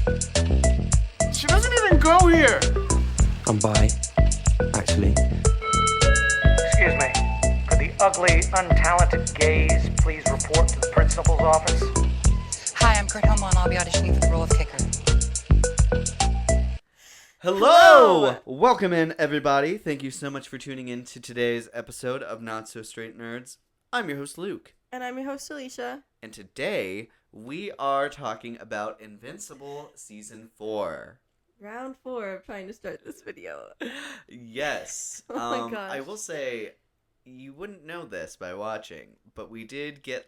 She doesn't even go here. I'm bi, actually. Excuse me. Could the ugly, untalented gays please report to the principal's office? Hi, I'm Kurt Homo, and I'll be auditioning for the role of kicker. Hello! Welcome in, everybody. Thank you so much for tuning in to today's episode of Not So Straight Nerds. I'm your host, Luke. And I'm your host, Alicia. And today, we are talking about Invincible Season 4. Round 4 of trying to start this video. Yes. Oh my gosh. I will say, you wouldn't know this by watching, but we did get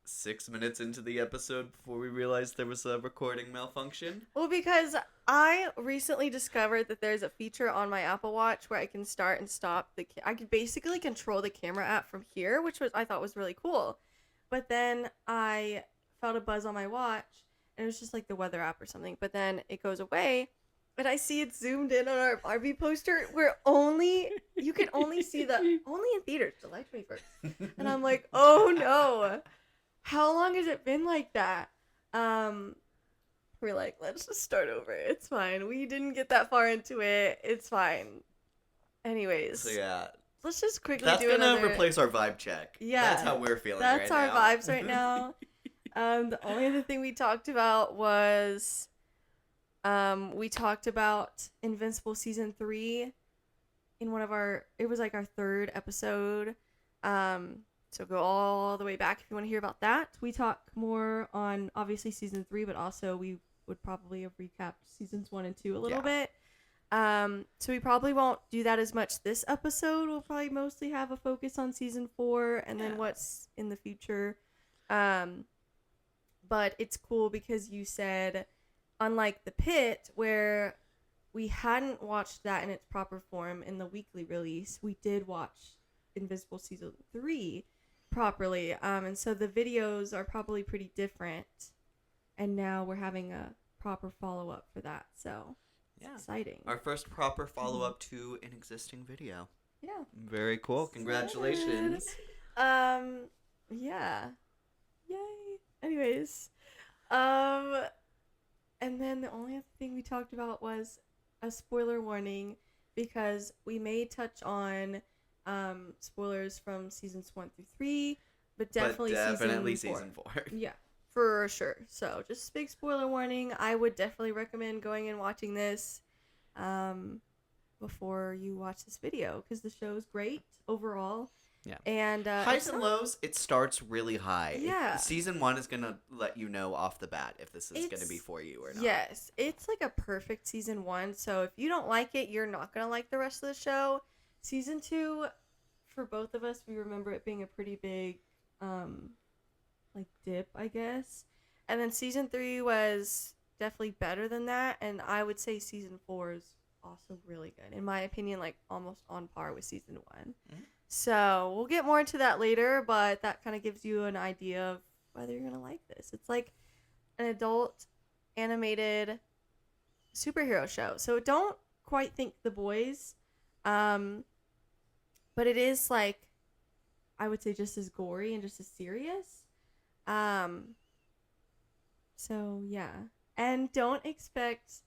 6 minutes into the episode before we realized there was a recording malfunction. Well, because I recently discovered that there's a feature on my Apple Watch where I can start and stop I could basically control the camera app from here, which I thought was really cool. But then I felt a buzz on my watch, and it was just like the weather app or something. But then it goes away, and I see it zoomed in on our Barbie poster where you can only see only in theaters, July 21st. And I'm like, oh no. How long has it been like that? We're like, let's just start over. It's fine. We didn't get that far into it. It's fine. Anyways. So yeah. Let's just quickly That's do gonna another... replace our vibe check. Yeah. That's how we're feeling right now. That's our vibes right now. The only other thing we talked about was... we talked about Invincible Season 3 in one of our... It was like our third episode. So go all the way back if you want to hear about that. We talk more on, obviously, Season 3, but also we would probably have recapped Seasons 1 and 2 a little bit. So we probably won't do that as much this episode. We'll probably mostly have a focus on Season 4 and then what's in the future. But it's cool because you said, unlike The Pit, where we hadn't watched that in its proper form in the weekly release, we did watch Invincible Season 3 properly. And so the videos are probably pretty different. And now we're having a proper follow-up for that. So it's exciting. Our first proper follow-up to an existing video. Yeah. Very cool. Congratulations. Yeah. Yay. Anyways. And then the only other thing we talked about was a spoiler warning, because we may touch on spoilers from seasons 1 through 3, but definitely season 4. Yeah, for sure. So just big spoiler warning. I would definitely recommend going and watching this before you watch this video, because the show is great overall. Yeah. And highs and lows, it starts really high. Yeah. Season 1 is going to let you know off the bat if this is going to be for you or not. Yes. It's like a perfect season 1. So if you don't like it, you're not going to like the rest of the show. Season 2, for both of us, we remember it being a pretty big dip, I guess. And then season 3 was definitely better than that. And I would say season 4 is also really good. In my opinion, almost on par with season 1. Mm-hmm. So we'll get more into that later, but that kind of gives you an idea of whether you're going to like this. It's like an adult animated superhero show. So don't quite think The Boys, but it is I would say just as gory and just as serious. So yeah. And don't expect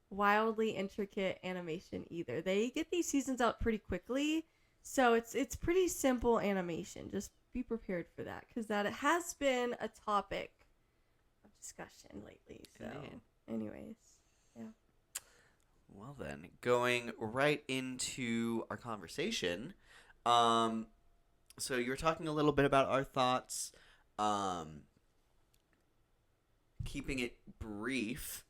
wildly intricate animation either. They get these seasons out pretty quickly. So it's pretty simple animation. Just be prepared for that, because that has been a topic of discussion lately. So anyways, yeah. Well then, going right into our conversation. So you were talking a little bit about our thoughts, keeping it brief.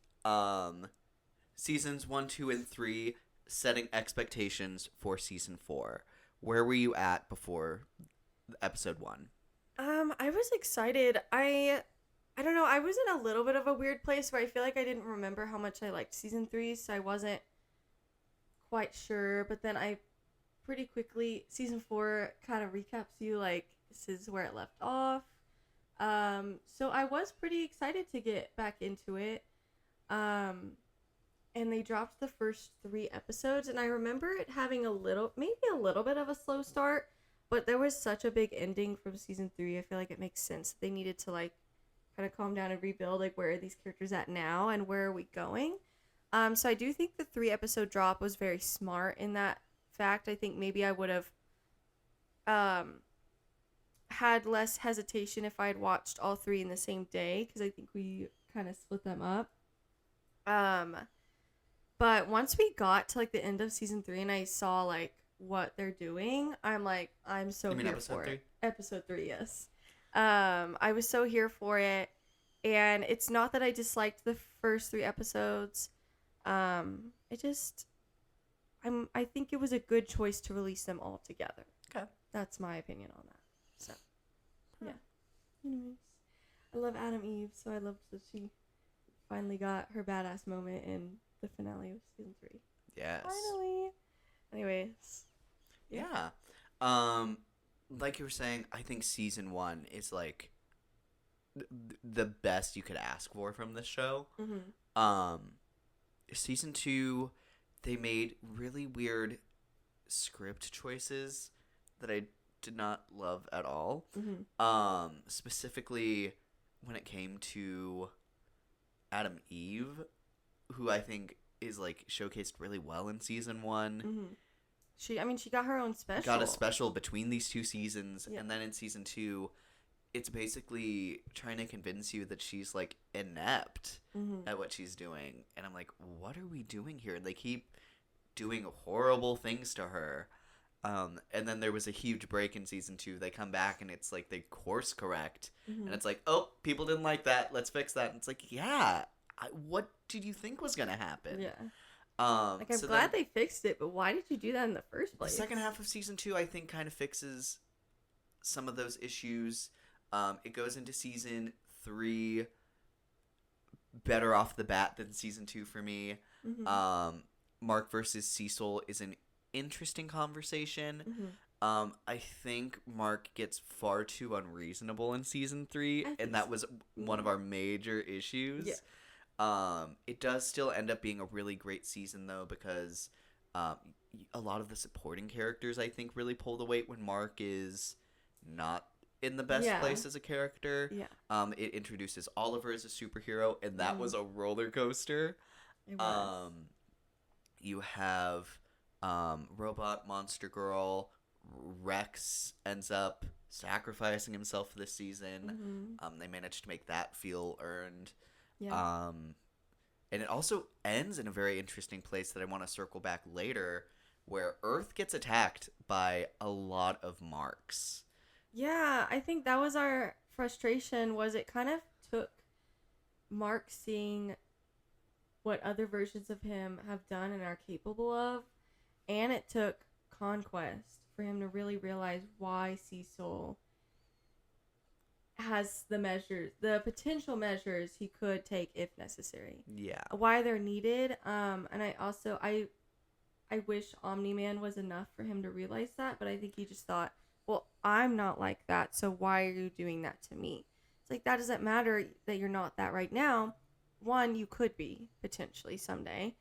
Seasons 1, 2, and 3, setting expectations for season 4. Where were you at before episode 1? I was excited. I don't know. I was in a little bit of a weird place where I feel like I didn't remember how much I liked season 3, so I wasn't quite sure. But then I pretty quickly, season 4 kind of recaps you this is where it left off. So I was pretty excited to get back into it. And they dropped the first 3 episodes, and I remember it having maybe a little bit of a slow start, but there was such a big ending from season 3. I feel like it makes sense. They needed to kind of calm down and rebuild, like, where are these characters at now and where are we going? So I do think the 3-episode drop was very smart in that fact. I think maybe I would have had less hesitation if I had watched all 3 in the same day, because I think we kind of split them up. But once we got to, like, the end of season 3 and I saw, like, what they're doing, I'm like, I'm so You mean here episode for 3? it. Episode 3, yes. I was so here for it, and it's not that I disliked the first 3 episodes. I think it was a good choice to release them all together. Okay. That's my opinion on that. So, yeah. Anyways, I love Adam Eve, so I loved that she finally got her badass moment in the finale of season 3. Yes. Finally. Anyways. Yeah. Like you were saying, I think season 1 is like the best you could ask for from this show. Mm-hmm. Season 2, they made really weird script choices that I did not love at all. Mm-hmm. Specifically when it came to Adam Eve, who I think is like showcased really well in season 1. Mm-hmm. She got her own special. Got a special between these 2 seasons, Yeah. and then in season 2, it's basically trying to convince you that she's like inept Mm-hmm. at what she's doing, and I'm like, what are we doing here? And they keep doing horrible things to her. And then there was a huge break in season 2. They come back and it's like they course correct, Mm-hmm. and it's like, oh, people didn't like that. Let's fix that. And it's like, yeah, what did you think was gonna happen? Yeah. Like I'm glad they fixed it, but why did you do that in the first The place? second half of season 2, I think, kind of fixes some of those issues. It goes into season 3 better off the bat than season 2 for me. Mm-hmm. Mark versus Cecil is an interesting conversation. Mm-hmm. I think Mark gets far too unreasonable in season 3, and that was one of our major issues. Yeah. It does still end up being a really great season, though, because a lot of the supporting characters, I think, really pull the weight when Mark is not in the best place as a character. Yeah. It introduces Oliver as a superhero, and that was a roller coaster. It was. You have Robot Monster Girl. Rex ends up sacrificing himself this season. Mm-hmm. They managed to make that feel earned. Yeah. And it also ends in a very interesting place that I want to circle back later, where Earth gets attacked by a lot of marks. Yeah, I think that was our frustration, was it kind of took Mark seeing what other versions of him have done and are capable of, and it took Conquest for him to really realize why Cecil has the potential measures he could take if necessary. Yeah. Why they're needed. And I wish Omni-Man was enough for him to realize that, but I think he just thought, well, I'm not like that, so why are you doing that to me? It's like, that doesn't matter that you're not that right now. One, you could be, potentially, someday.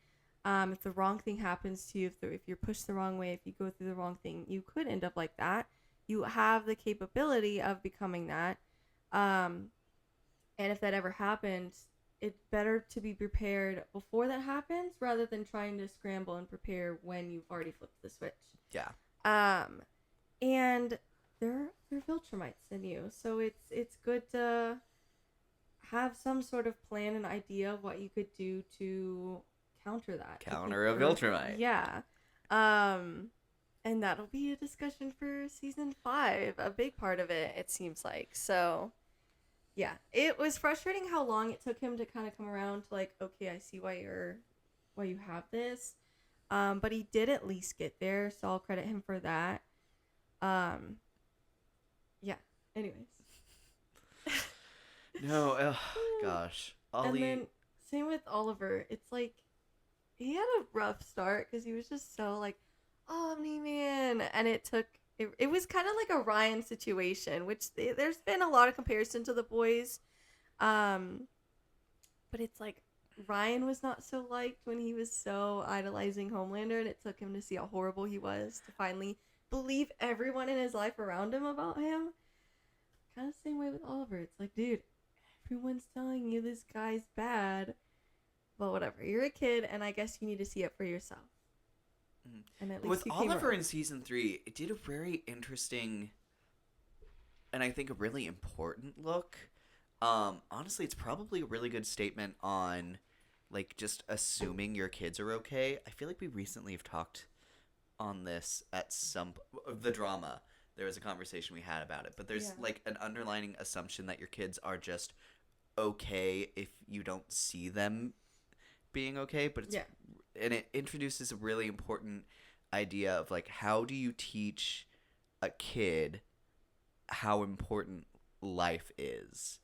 If the wrong thing happens to you, if you're pushed the wrong way, if you go through the wrong thing, you could end up like that. You have the capability of becoming that. And if that ever happens, it's better to be prepared before that happens rather than trying to scramble and prepare when you've already flipped the switch. Yeah. And there are Viltrumites in you, so it's good to have some sort of plan and idea of what you could do to counter that. Counter a Viltrumite. Yeah. And that'll be a discussion for season 5, a big part of it, it seems like. So, yeah, it was frustrating how long it took him to kind of come around to like, okay, I see why you have this. But he did at least get there, so I'll credit him for that. Yeah. Anyways. No, gosh. Ollie. And then same with Oliver. It's like he had a rough start because he was just so like, Omni-Man, and it was kind of like a Ryan situation, which there's been a lot of comparison to the boys, but it's like Ryan was not so liked when he was so idolizing Homelander, and it took him to see how horrible he was to finally believe everyone in his life around him about him. Kind of the same way with Oliver. It's like, dude, everyone's telling you this guy's bad. Well, whatever. You're a kid, and I guess you need to see it for yourself. And at least With you came Oliver around. in season 3, it did a very interesting and I think a really important look. Honestly, it's probably a really good statement on like just assuming your kids are okay. I feel like we recently have talked on this at some of the drama. There was a conversation we had about it, but there's like an underlining assumption that your kids are just okay if you don't see them being okay, but it's and it introduces a really important idea of like how do you teach a kid how important life is,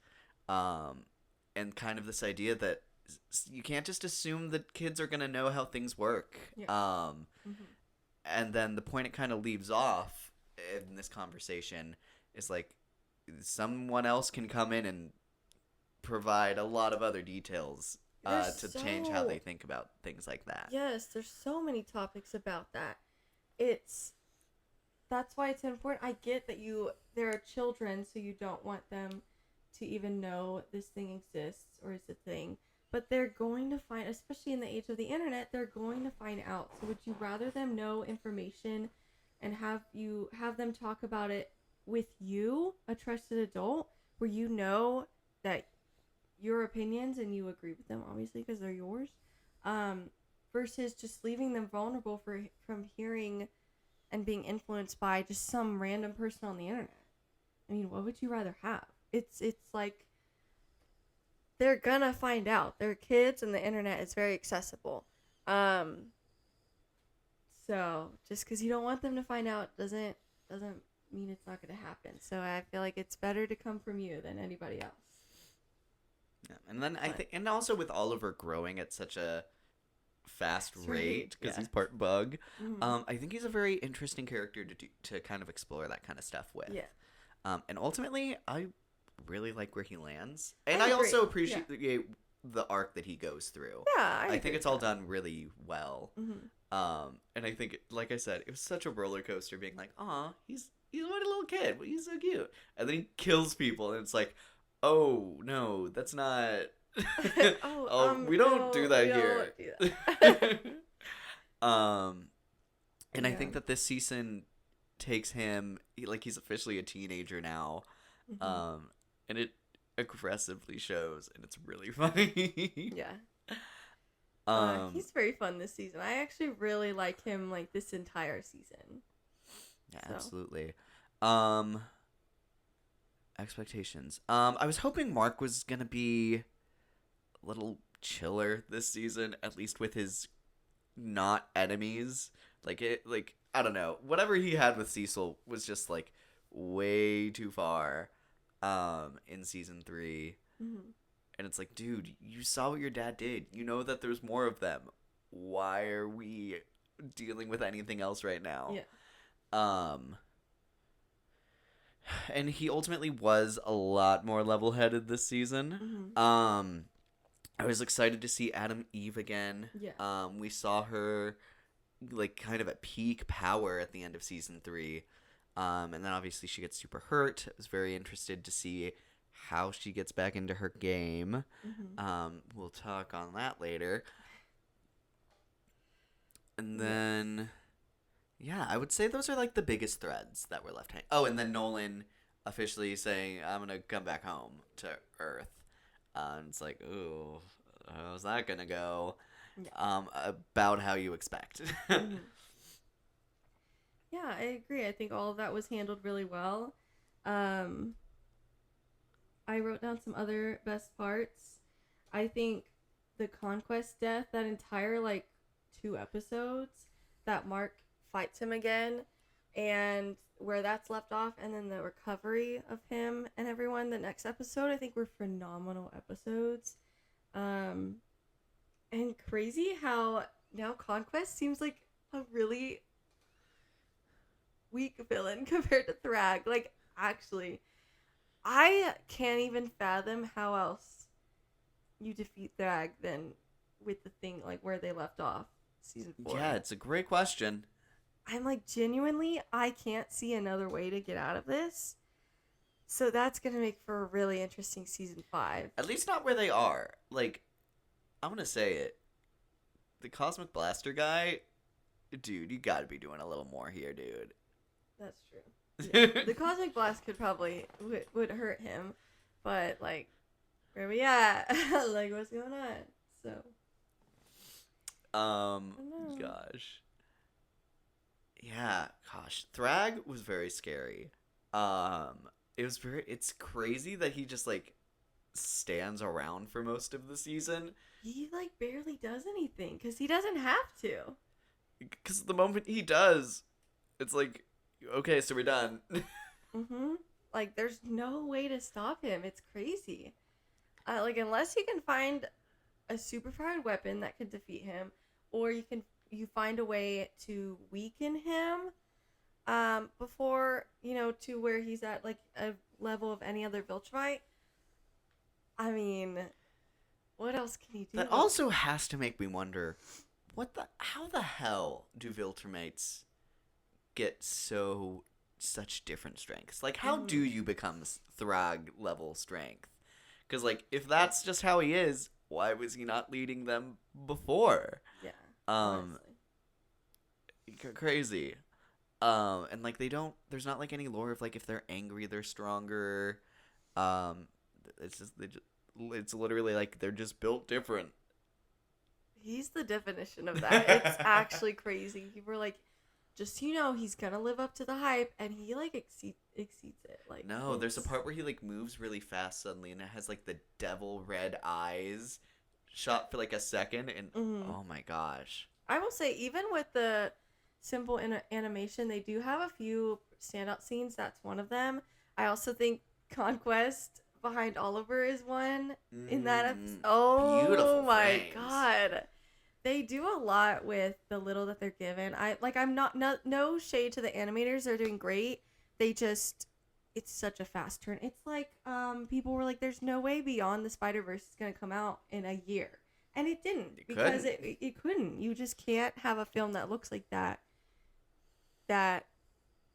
and kind of this idea that you can't just assume that kids are gonna know how things work. And then the point it kind of leaves off in this conversation is like someone else can come in and provide a lot of other details to change how they think about things like that. Yes, there's so many topics about that. That's why it's important. I get that there are children, so you don't want them to even know this thing exists or is a thing. But they're going to find, especially in the age of the internet, they're going to find out. So would you rather them know information and have them talk about it with you, a trusted adult, where you know that your opinions and you agree with them, obviously, because they're yours, versus just leaving them vulnerable from hearing and being influenced by just some random person on the internet? I mean, what would you rather have? It's like they're gonna find out. They're kids, and the internet is very accessible. So just because you don't want them to find out doesn't mean it's not gonna happen. So I feel like it's better to come from you than anybody else. Yeah. And then I think, and also with Oliver growing at such a fast rate because he's part bug, I think he's a very interesting character to kind of explore that kind of stuff with. And ultimately, I really like where he lands, and I also appreciate the arc that he goes through. I think it's all done really well. And I think, like I said, it was such a roller coaster being like, aw, he's what a little kid, but he's so cute, and then he kills people, and it's like, oh no, that's not. We don't do that here. And I think that this season takes him he's officially a teenager now, and it aggressively shows, and it's really funny. He's very fun this season. I actually really like him like this entire season. Absolutely. Expectations. I was hoping Mark was gonna be a little chiller this season, at least with his not enemies. I don't know. Whatever he had with Cecil was just like way too far in season 3. And it's like, dude, you saw what your dad did. You know that there's more of them. Why are we dealing with anything else right now? And he ultimately was a lot more level-headed this season. I was excited to see Adam Eve again. We saw her like kind of at peak power at the end of season 3. And then obviously she gets super hurt. I was very interested to see how she gets back into her game. We'll talk on that later. And then I would say those are like the biggest threads that were left hanging. Oh, and then Nolan officially saying, I'm gonna come back home to Earth. And it's like, ooh, how's that gonna go? About how you expect. Yeah, I agree. I think all of that was handled really well. I wrote down some other best parts. I think the Conquest death, that entire 2 episodes that Mark fights him again, and where that's left off, and then the recovery of him and everyone the next episode, I think were phenomenal episodes. And crazy how now Conquest seems like a really weak villain compared to Thrag. Actually, I can't even fathom how else you defeat Thrag than with the thing where they left off season 4. Yeah, it's a great question. I'm genuinely, I can't see another way to get out of this. So that's gonna make for a really interesting season 5. At least not where they are. Like, I'm gonna say it. The Cosmic Blaster guy, dude, you gotta be doing a little more here, dude. That's true. Yeah. The Cosmic Blast could probably would hurt him, but like, where we at? Like, what's going on? So. Gosh. Yeah, gosh. Thrag was very scary. It's crazy that he just, like, stands around for most of the season. He, like, barely does anything, because he doesn't have to. Because the moment he does, it's like, okay, so we're done. Mm-hmm. Like, there's no way to stop him. It's crazy. Like, unless you can find a superpowered weapon that could defeat him, or you find a way to weaken him before, to where he's at, like, a level of any other Viltrumite. I mean, what else can he do? That also has to make me wonder, how the hell do Viltrumites get such different strengths? Like, how do you become Thrag level strength? Because, like, if that's just how he is, why was he not leading them before? Yeah. Honestly. Crazy. And like there's not like any lore of like if they're angry they're stronger. It's literally like they're just built different. He's the definition of that. It's actually crazy. People are like, just he's gonna live up to the hype, and he like exceeds it. Like, no, there's a part where he like moves really fast suddenly, and it has like the devil red eyes shot for like a second, and oh my gosh. I will say, even with the simple animation, they do have a few standout scenes. That's one of them. I also think Conquest behind Oliver is one in that episode. Oh beautiful my frames. God. They do a lot with the little that they're given. I'm not no shade to the animators. They're doing great. It's such a fast turn. It's like people were like, there's no way Beyond the Spider-Verse is going to come out in a year. And it didn't, because it couldn't. You just can't have a film that looks like that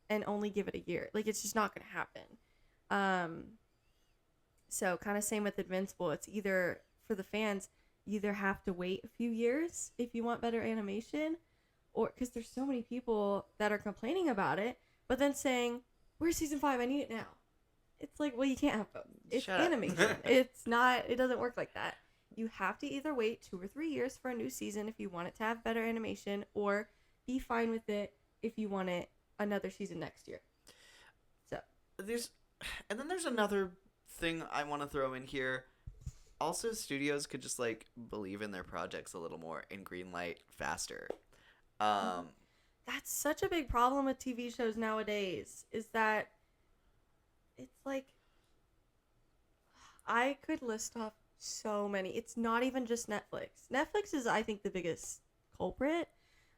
and only give it a year. Like, it's just not going to happen. So kind of same with Invincible. It's either, for the fans, you either have to wait a few years if you want better animation, or because there's so many people that are complaining about it, but then saying, where's season 5? I need it now. It's like, well, you can't have both. It's animation. It doesn't work like that. You have to either wait 2 or 3 years for a new season if you want it to have better animation, or be fine with it if you want it another season next year. So there's another thing I want to throw in here. Also, studios could just like believe in their projects a little more and greenlight faster. That's such a big problem with TV shows nowadays, is that it's like, I could list off so many. It's not even just Netflix. Netflix is, I think, the biggest culprit.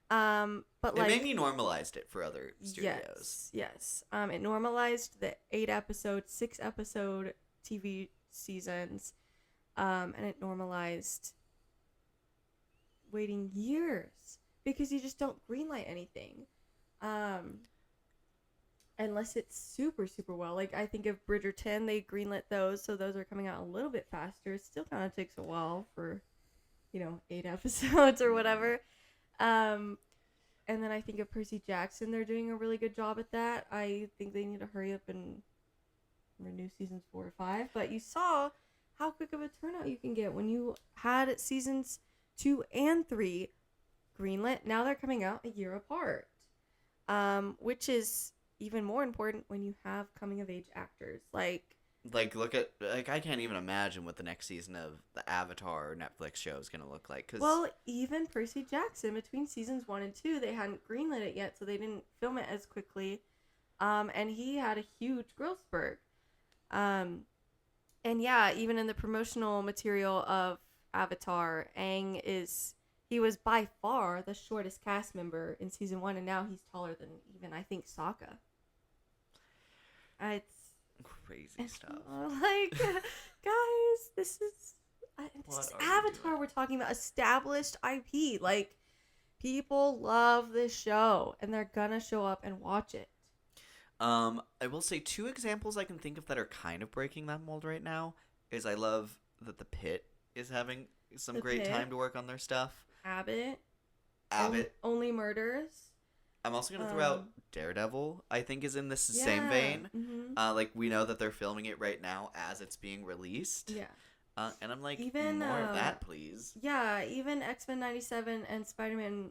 But like, maybe normalized it for other studios. Yes. It normalized the 8-episode, 6-episode TV seasons, and it normalized waiting years because you just don't greenlight anything, unless it's super, super well. Like, I think of Bridgerton, they greenlit those, so those are coming out a little bit faster. It still kind of takes a while for, 8 episodes or whatever. And then I think of Percy Jackson, they're doing a really good job at that. I think they need to hurry up and renew seasons 4 or 5. But you saw how quick of a turnout you can get when you had seasons 2 and 3 greenlit. Now they're coming out a year apart, which is even more important when you have coming of age actors. Look at, I can't even imagine what the next season of the Avatar Netflix show is going to look like. Well, even Percy Jackson, between seasons 1 and 2, they hadn't greenlit it yet, so they didn't film it as quickly. And he had a huge growth spurt. And yeah, even in the promotional material of Avatar, he was by far the shortest cast member in season 1, and now he's taller than even, I think, Sokka. It's crazy stuff. Guys, this is Avatar. We're talking about established IP. Like, people love this show, and they're gonna show up and watch it. I will say 2 examples I can think of that are kind of breaking that mold right now is I love that the Pit is having some The great Pit. time to work on their stuff. Abbott. Abbott. Only Murders. I'm also gonna throw out Daredevil. I think is in this Yeah. same vein. Mm-hmm. Like we know that they're filming it right now as it's being released. Yeah. And I'm like, Even, more of that, please. Yeah, even X-Men 97 and Spider-Man.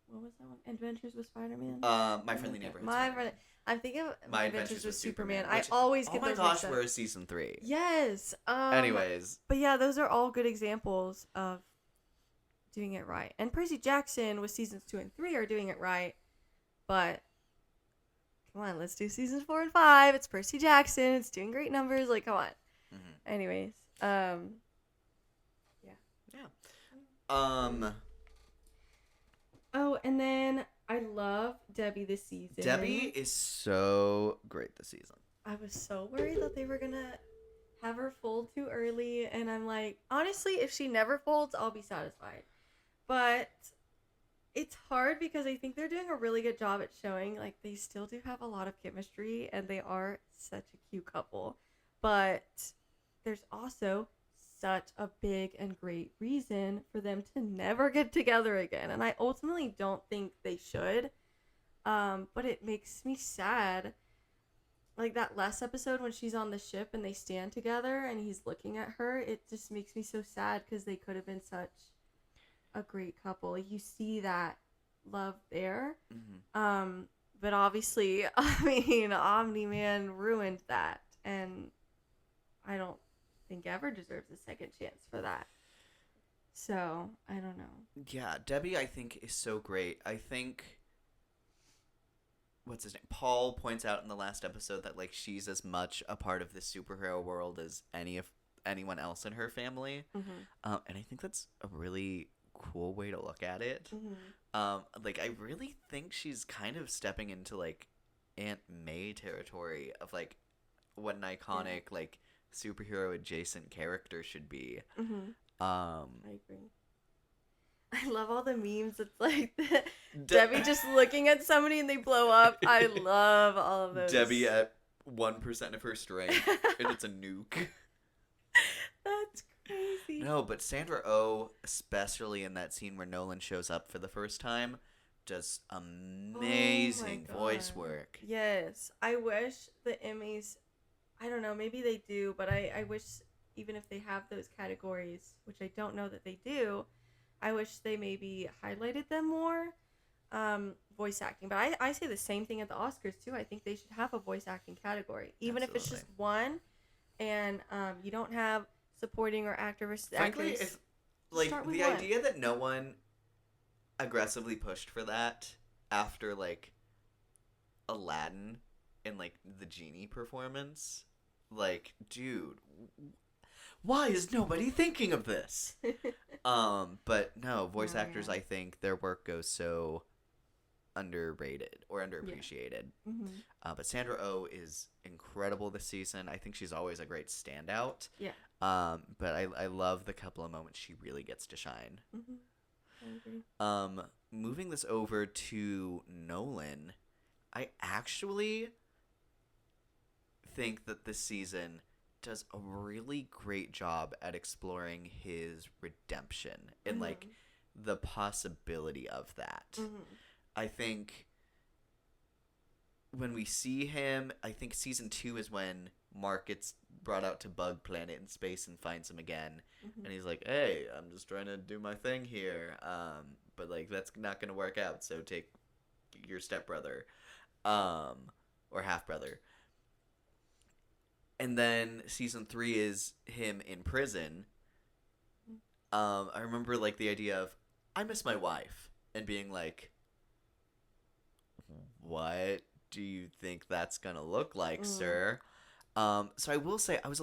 What was that one? Adventures with Spider-Man? My Friendly Neighborhood. I'm thinking of My Adventures with Superman. I which- always get oh my those gosh, mixed up. where's season 3? Yes. Anyways, But yeah, those are all good examples of doing it right. And Percy Jackson with seasons 2 and 3 are doing it right. But come on, let's do seasons 4 and 5. It's Percy Jackson. It's doing great numbers. Like, come on. Mhm. Anyways, yeah. Oh, and then I love Debbie this season. Debbie is so great this season. I was so worried that they were gonna have her fold too early, and I'm like, honestly, if she never folds, I'll be satisfied. But it's hard because I think they're doing a really good job at showing like they still do have a lot of chemistry, and they are such a cute couple. But there's also such a big and great reason for them to never get together again, and I ultimately don't think they should. But it makes me sad. Like that last episode when she's on the ship and they stand together and he's looking at her, it just makes me so sad because they could have been such a great couple. Like you see that love there. Mm-hmm. But obviously, I mean, Omni-Man ruined that, and I don't think ever deserves a second chance for that. So I don't know. Yeah, Debbie, I think, is so great. I think what's his name? Paul points out in the last episode that like she's as much a part of this superhero world as anyone else in her family, Mm-hmm. and I think that's a really cool way to look at it. Mm-hmm. Like I really think she's kind of stepping into like Aunt May territory of like what an iconic like superhero adjacent character should be. Mm-hmm. I agree. I love all the memes. It's like Debbie just looking at somebody and they blow up. I love all of those. Debbie at 1% of her strength, and it's a nuke. That's crazy. No, but Sandra Oh, especially in that scene where Nolan shows up for the first time, does amazing voice God. work. Yes. I wish the Emmys, I don't know, maybe they do, but I wish even if they have those categories, which I don't know that they do, I wish they maybe highlighted them more. Voice acting. But I say the same thing at the Oscars too. I think they should have a voice acting category. Even if it's just one and you don't have supporting or actor versus Frankly, actress. if like start with the one. idea that no one aggressively pushed for that after like Aladdin and like the genie performance, like dude, why is nobody thinking of this? But no, voice actors, I think their work goes so underrated or underappreciated. Mm-hmm. But Sandra Oh is incredible this season. I think she's always a great standout. Yeah. But I love the couple of moments she really gets to shine. Mm-hmm. I agree. Moving this over to Nolan, I actually think that this season does a really great job at exploring his redemption and like the possibility of that. Mm-hmm. I think when we see him, I think season 2 is when Mark gets brought out to Bug Planet in space and finds him again. Mm-hmm. And he's like, hey, I'm just trying to do my thing here. But like, that's not going to work out. So take your stepbrother, or half brother. And then season 3 is him in prison. I remember like the idea of, I miss my wife, and being like, what do you think that's gonna look like, sir? So I will say I was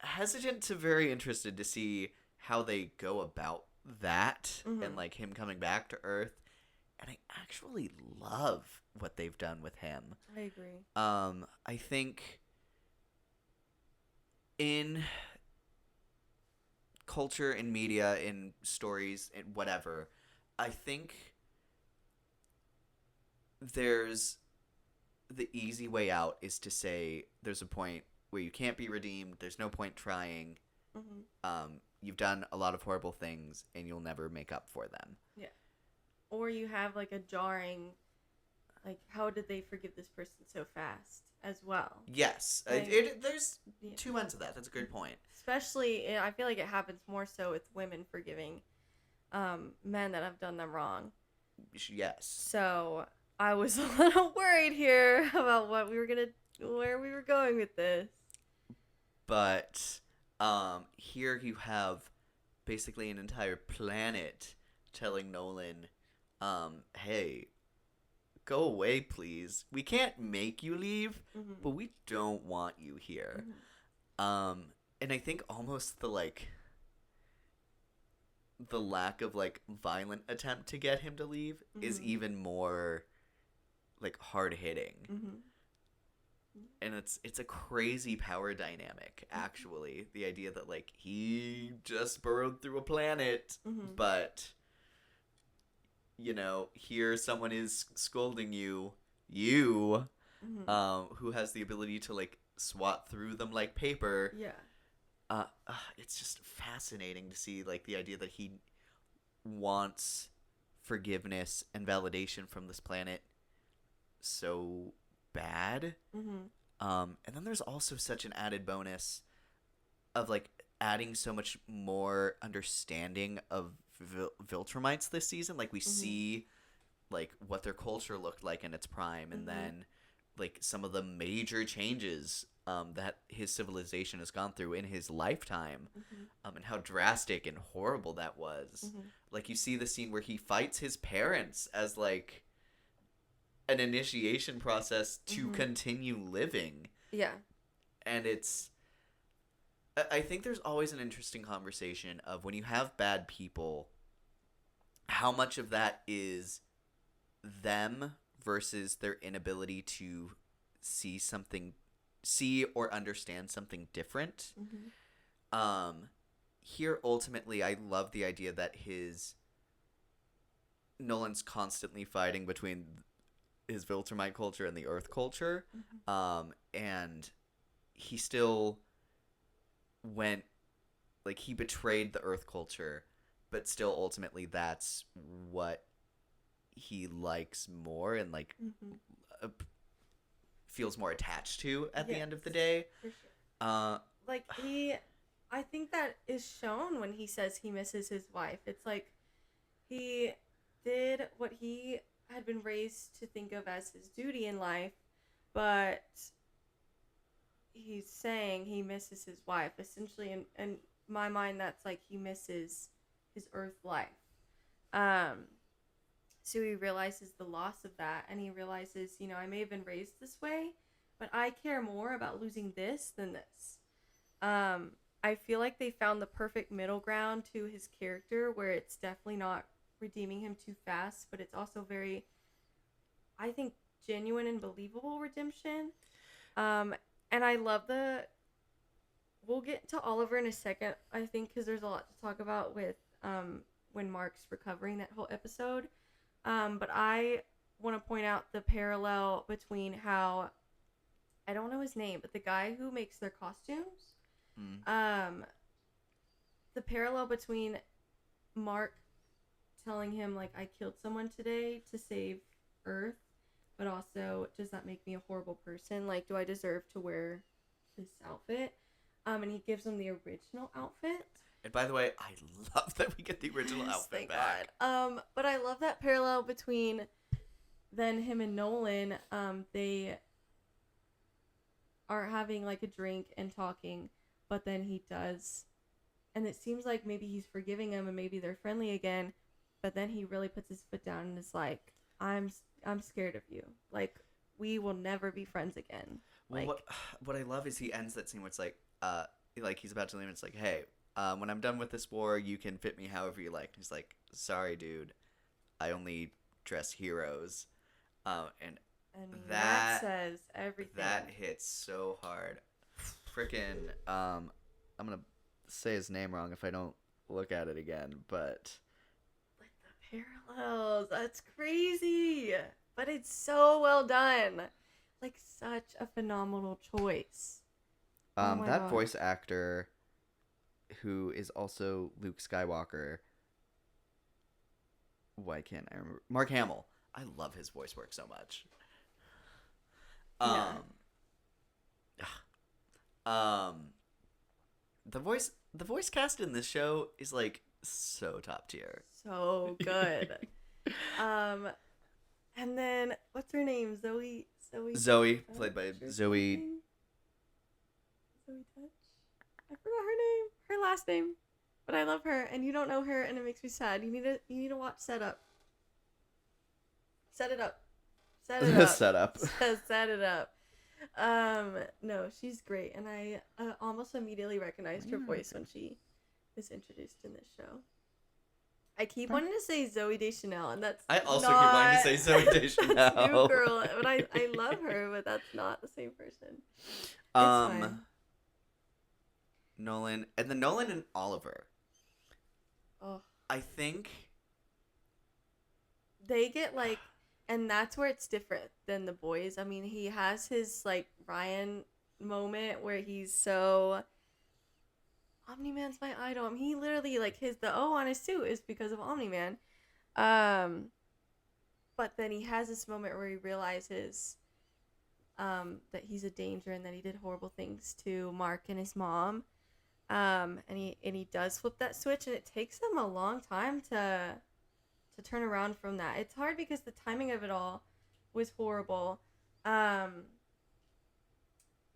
hesitant to very interested to see how they go about that and like him coming back to Earth, and I actually love what they've done with him. I agree. I think in culture, in media, in stories, in whatever, I think there's the easy way out is to say there's a point where you can't be redeemed. There's no point trying. You've done a lot of horrible things, and you'll never make up for them. Yeah. Or you have like a jarring, like, how did they forgive this person so fast as well? Yes. Like, there's two ends of that. That's a good point. Especially, I feel like it happens more so with women forgiving men that have done them wrong. Yes. So I was a little worried here about where we were going with this. But here you have basically an entire planet telling Nolan, hey, go away, please. We can't make you leave, but we don't want you here. And I think almost the lack of violent attempt to get him to leave is even more hard hitting. And it's a crazy power dynamic, actually. The idea that he just burrowed through a planet, but here someone is scolding you, who has the ability to swat through them like paper. Yeah. It's just fascinating to see the idea that he wants forgiveness and validation from this planet so bad. And then there's also such an added bonus of adding so much more understanding of Viltrumites this season. We see what their culture looked like in its prime, and then some of the major changes that his civilization has gone through in his lifetime, and how drastic and horrible that was. You see the scene where he fights his parents as an initiation process to continue living. Yeah. And I think there's always an interesting conversation of when you have bad people, how much of that is them versus their inability to see or understand something different. Here, ultimately, I love the idea that Nolan's constantly fighting between his Viltrumite culture and the Earth culture, and he still went, he betrayed the Earth culture, but still ultimately that's what he likes more and feels more attached to at the end of the day. For sure. I think that is shown when he says he misses his wife. It's he did what he had been raised to think of as his duty in life, but he's saying he misses his wife. Essentially, in my mind, that's he misses his Earth life. So he realizes the loss of that, and he realizes, I may have been raised this way, but I care more about losing this than this. I feel like they found the perfect middle ground to his character, where it's definitely not redeeming him too fast, but it's also very, I think, genuine and believable redemption. And I love we'll get to Oliver in a second, I think, because there's a lot to talk about with when Mark's recovering that whole episode. But I want to point out the parallel between how, I don't know his name, but the guy who makes their costumes, the parallel between Mark telling him, I killed someone today to save Earth, but also, does that make me a horrible person? Do I deserve to wear this outfit? And he gives him the original outfit. And by the way, I love that we get the original outfit back. God. But I love that parallel between then him and Nolan. They are having a drink and talking, but then he does, and it seems like maybe he's forgiving him and maybe they're friendly again, but then he really puts his foot down and is I'm scared of you. We will never be friends again. Well, what I love is he ends that scene where it's he's about to leave and it's hey, when I'm done with this war, you can fit me however you like. He's sorry, dude. I only dress heroes. And that says everything. That hits so hard. Frickin', I'm gonna say his name wrong if I don't look at it again, but the parallels, that's crazy. but it's so well done. Like, such a phenomenal choice. Oh my That God. voice actor who is also Luke Skywalker. Why can't I remember? Mark Hamill. I love his voice work so much. Yeah. The voice cast in this show is like so top tier. So good. And then what's her name? Zoe, Played by Touch or Zoe. something? Zoe Touch. I forgot her name. Her last name. But I love her, and you don't know her, and it makes me sad. You need to watch Set Up. Set it up. Set it up. Set up. Set it up. No, she's great, and I almost immediately recognized her voice when she was introduced in this show. I keep wanting to say Zoe Deschanel, and that's I also not, keep wanting to say Zoe Deschanel. That's New Girl, but I love her, but that's not the same person. It's fine. Nolan and Oliver. Oh, I think they get like, and that's where it's different than the boys. I mean, he has his like Ryan moment where he's so Omni-Man's my idol. I mean, he literally like the O on his suit is because of Omni-Man. But then he has this moment where he realizes that he's a danger and that he did horrible things to Mark and his mom. And he does flip that switch, and it takes him a long time to turn around from that. It's hard because the timing of it all was horrible.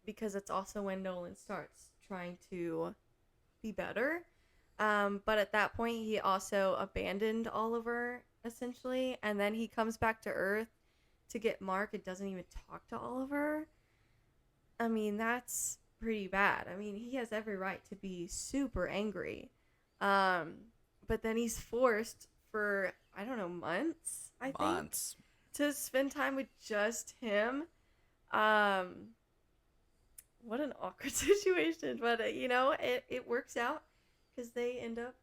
Because it's also when Nolan starts trying to be better. But at that point, he also abandoned Oliver, essentially. And then he comes back to Earth to get Mark and doesn't even talk to Oliver. I mean, that's pretty bad. I mean, he has every right to be super angry. But then he's forced for, I don't know, months, I think, to spend time with just him. What an awkward situation. But, it works out because he ends up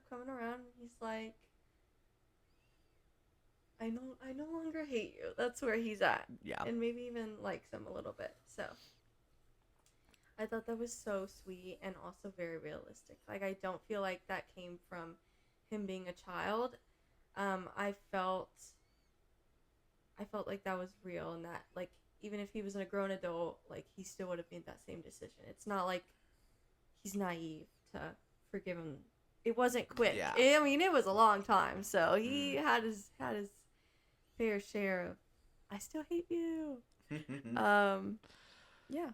coming around, and he's like, I no longer hate you. That's where he's at. Yeah. And maybe even likes him a little bit. So I thought that was so sweet and also very realistic. Like, I don't feel like that came from him being a child. I felt like that was real, and that, like, even if he was a grown adult, like, he still would have made that same decision. It's not like he's naive to forgive him. It wasn't quick. Yeah. I mean, it was a long time, so he had his fair share of, I still hate you. Yeah.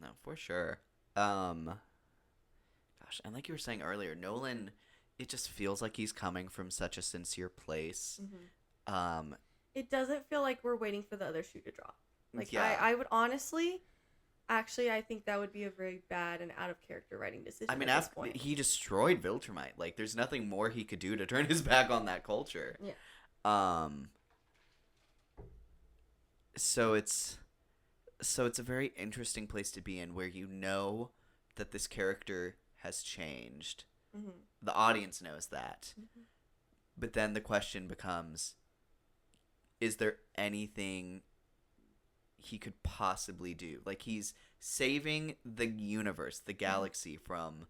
No, for sure. Gosh, and like you were saying earlier, Nolan, it just feels like he's coming from such a sincere place. Mm-hmm. It doesn't feel like we're waiting for the other shoe to drop. Like, yeah. I would honestly, actually, I think that would be a very bad and out of character writing decision. I mean, at this point. he destroyed Viltrumite. Like, there's nothing more he could do to turn his back on that culture. Yeah. So it's a very interesting place to be in, where you know that this character has changed. Mm-hmm. The audience knows that. Mm-hmm. But then the question becomes, is there anything he could possibly do? Like, he's saving the universe, the galaxy, from,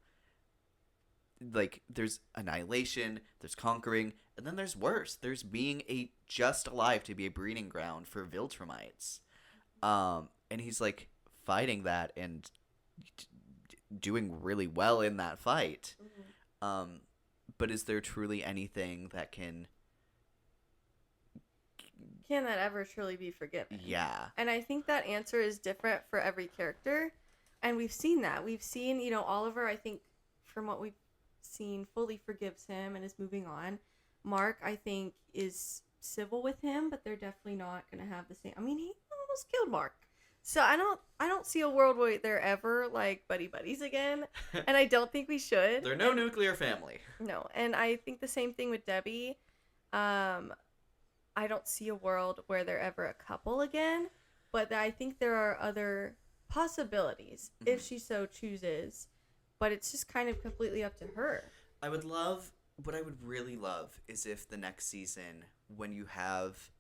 like, there's annihilation, there's conquering, and then there's worse. There's being just alive to be a breeding ground for Viltrumites. And he's, like, fighting that and doing really well in that fight. Mm-hmm. But is there truly anything that can that ever truly be forgiven? Yeah. And I think that answer is different for every character. And we've seen that. We've seen, Oliver, I think, from what we've seen, fully forgives him and is moving on. Mark, I think, is civil with him, but they're definitely not going to have the same. I mean, he almost killed Mark. So I don't see a world where they're ever, like, buddies again. And I don't think we should. They're no nuclear family. No. And I think the same thing with Debbie. I don't see a world where they're ever a couple again, but I think there are other possibilities if she so chooses, but it's just kind of completely up to her. What I would really love is if the next season, when you have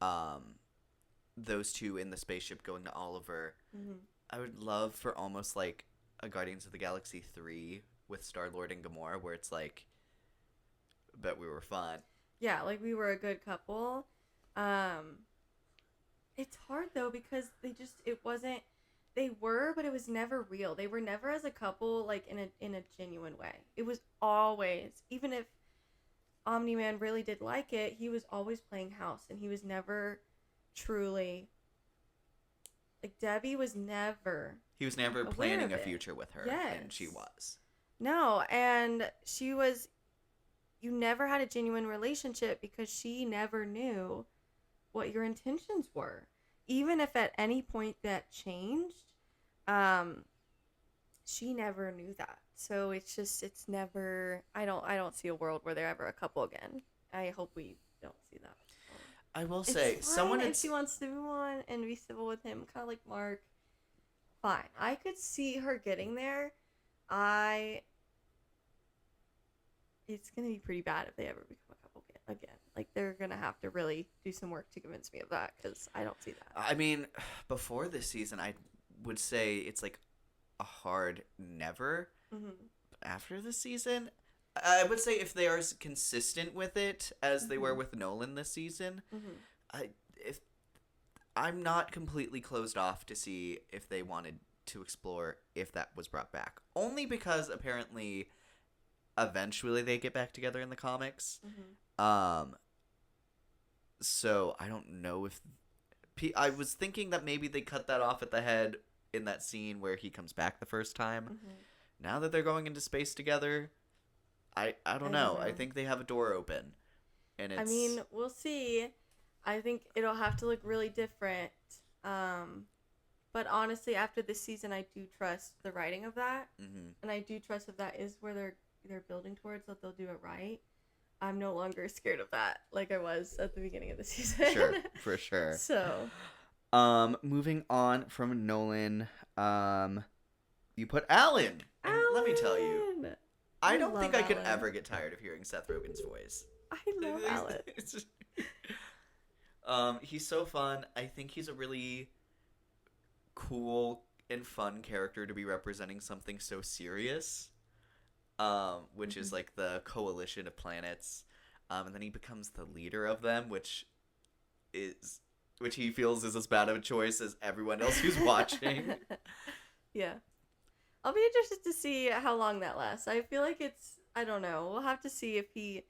those two in the spaceship going to Oliver. Mm-hmm. I would love for almost like a Guardians of the Galaxy 3 with Star-Lord and Gamora, where it's like, bet we were fun. Yeah, like we were a good couple. It's hard though because they were, but it was never real. They were never as a couple, like in a genuine way. It was always, even if Omni-Man really did like it, he was always playing house, and he was never truly, like, Debbie was never. He was never aware planning of a it. future with her, Yes. and she was. No, and you never had a genuine relationship because she never knew what your intentions were. Even if at any point that changed, she never knew that. So it's never, I don't see a world where they're ever a couple again. I hope we don't see that. I will say, It's fine someone if she wants to move on and be civil with him, kind of like Mark. Fine, I could see her getting there. It's gonna be pretty bad if they ever become a couple again. Like, they're gonna have to really do some work to convince me of that, because I don't see that. I mean, before this season, I would say it's like a hard never. Mm-hmm. After this season, I would say if they are consistent with it as they were with Nolan this season, Mm-hmm. I'm not completely closed off to see if they wanted to explore if that was brought back. Only because apparently eventually they get back together in the comics. Mm-hmm. So I don't know if I was thinking that maybe they cut that off at the head in that scene where he comes back the first time. Mm-hmm. Now that they're going into space together, I don't know. I think they have a door open, and it's. I mean, we'll see. I think it'll have to look really different. But honestly, after this season, I do trust the writing of that, and I do trust that that is where they're building towards, that they'll do it right. I'm no longer scared of that like I was at the beginning of the season. Sure, for sure. So, moving on from Nolan, you put Alan. And let me tell you, Alan! I don't love think I could Alan. ever get tired of hearing Seth Rogen's voice. I love Alan. It's just- he's so fun. I think he's a really cool and fun character to be representing something so serious, which is like the coalition of planets, and then he becomes the leader of them, which he feels is as bad of a choice as everyone else who's watching. Yeah. I'll be interested to see how long that lasts. I feel like I don't know. We'll have to see if he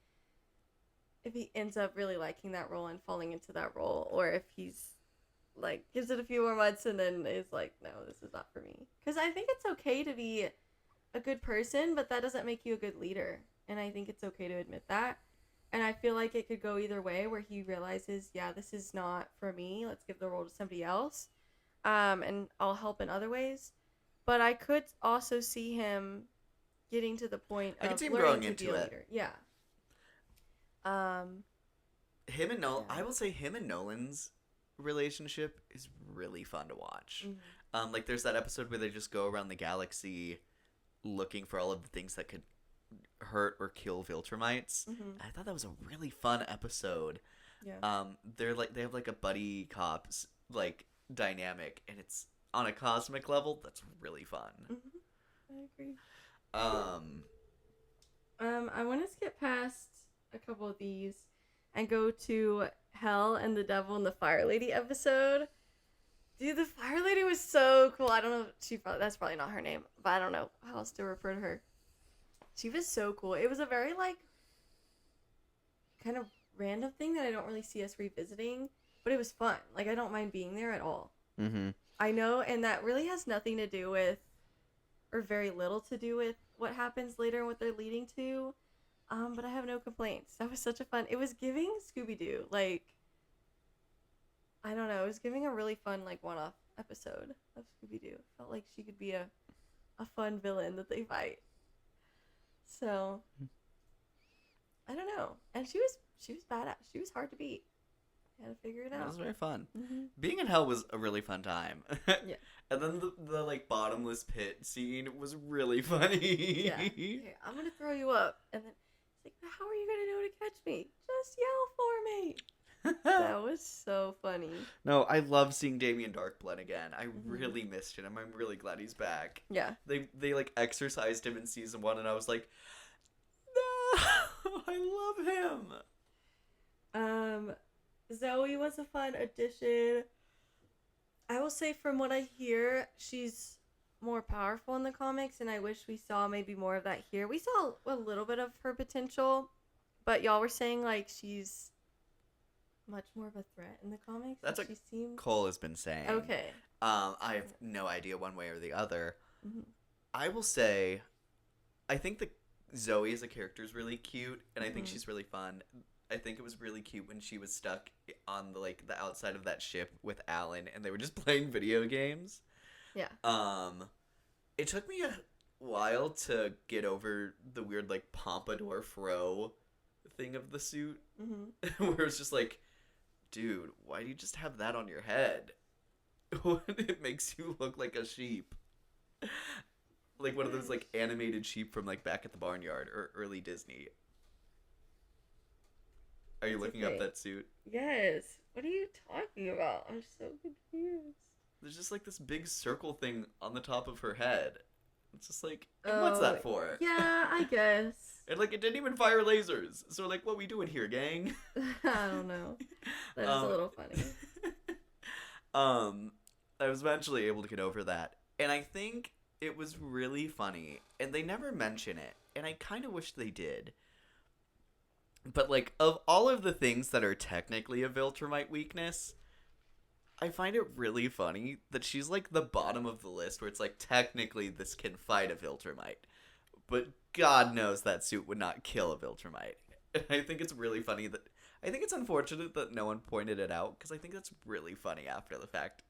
ends up really liking that role and falling into that role, or if he's like gives it a few more months and then is like, no, this is not for me. Because I think it's okay to be a good person, but that doesn't make you a good leader. And I think it's okay to admit that. And I feel like it could go either way, where he realizes, yeah, this is not for me. Let's give the role to somebody else. And I'll help in other ways. But I could also see him getting to the point I of could see him learning growing to into be a it. leader. Yeah. Him and Nolan, Yeah. I will say him and Nolan's relationship is really fun to watch. Mm-hmm. Like there's that episode where they just go around the galaxy looking for all of the things that could hurt or kill Viltrumites. Mm-hmm. I thought that was a really fun episode. Yeah. They have like a buddy cops like dynamic, and it's on a cosmic level that's really fun. Mm-hmm. I agree. I want to skip past a couple of these and go to Hell and the Devil and the Fire Lady episode. Dude, the Fire Lady was so cool. I don't know. That's probably not her name, but I don't know how else to refer to her. She was so cool. It was a very like kind of random thing that I don't really see us revisiting, but it was fun. Like, I don't mind being there at all. Mm-hmm. I know, and that really has nothing to do with, or very little to do with, what happens later and what they're leading to. But I have no complaints. That was such a fun. It was giving Scooby-Doo. Like, I don't know. It was giving a really fun, like, one-off episode of Scooby-Doo. Felt like she could be a fun villain that they fight. So, I don't know. And she was badass. She was hard to beat. You had to figure it out. It was very fun. Mm-hmm. Being in Hell was a really fun time. Yeah. And then the like bottomless pit scene was really funny. Yeah. Okay, I'm gonna throw you up, and then it's like, how are you gonna know to catch me? Just yell for me. That was so funny. No, I love seeing Damien Darkblood again. I really missed him. I'm really glad he's back. Yeah. They like exorcised him in season 1, and I was like, no, I love him. Zoe was a fun addition. I will say, from what I hear, she's more powerful in the comics, and I wish we saw maybe more of that here. We saw a little bit of her potential, but y'all were saying like she's much more of a threat in the comics. That's what she seems. Cole has been saying. Okay. I have no idea one way or the other. Mm-hmm. I will say, I think that Zoe as a character is really cute, and I think she's really fun. I think it was really cute when she was stuck on the outside of that ship with Alan, and they were just playing video games. Yeah. It took me a while to get over the weird pompadour fro thing of the suit, where it's just like, dude, why do you just have that on your head? It makes you look like a sheep. Like one of those animated sheep from back at the barnyard or early Disney. Are you looking up that suit? Yes. What are you talking about? I'm so confused. There's just this big circle thing on the top of her head. It's just and what's that for? Yeah, I guess. And it didn't even fire lasers. So what we doing here, gang? I don't know. That is a little funny. I was eventually able to get over that. And I think it was really funny. And they never mention it. And I kind of wish they did. But, of all of the things that are technically a Viltrumite weakness, I find it really funny that she's, the bottom of the list, where it's, technically this can fight a Viltrumite. But God knows that suit would not kill a Viltrumite. And I think it's really funny that... I think it's unfortunate that no one pointed it out, because I think that's really funny after the fact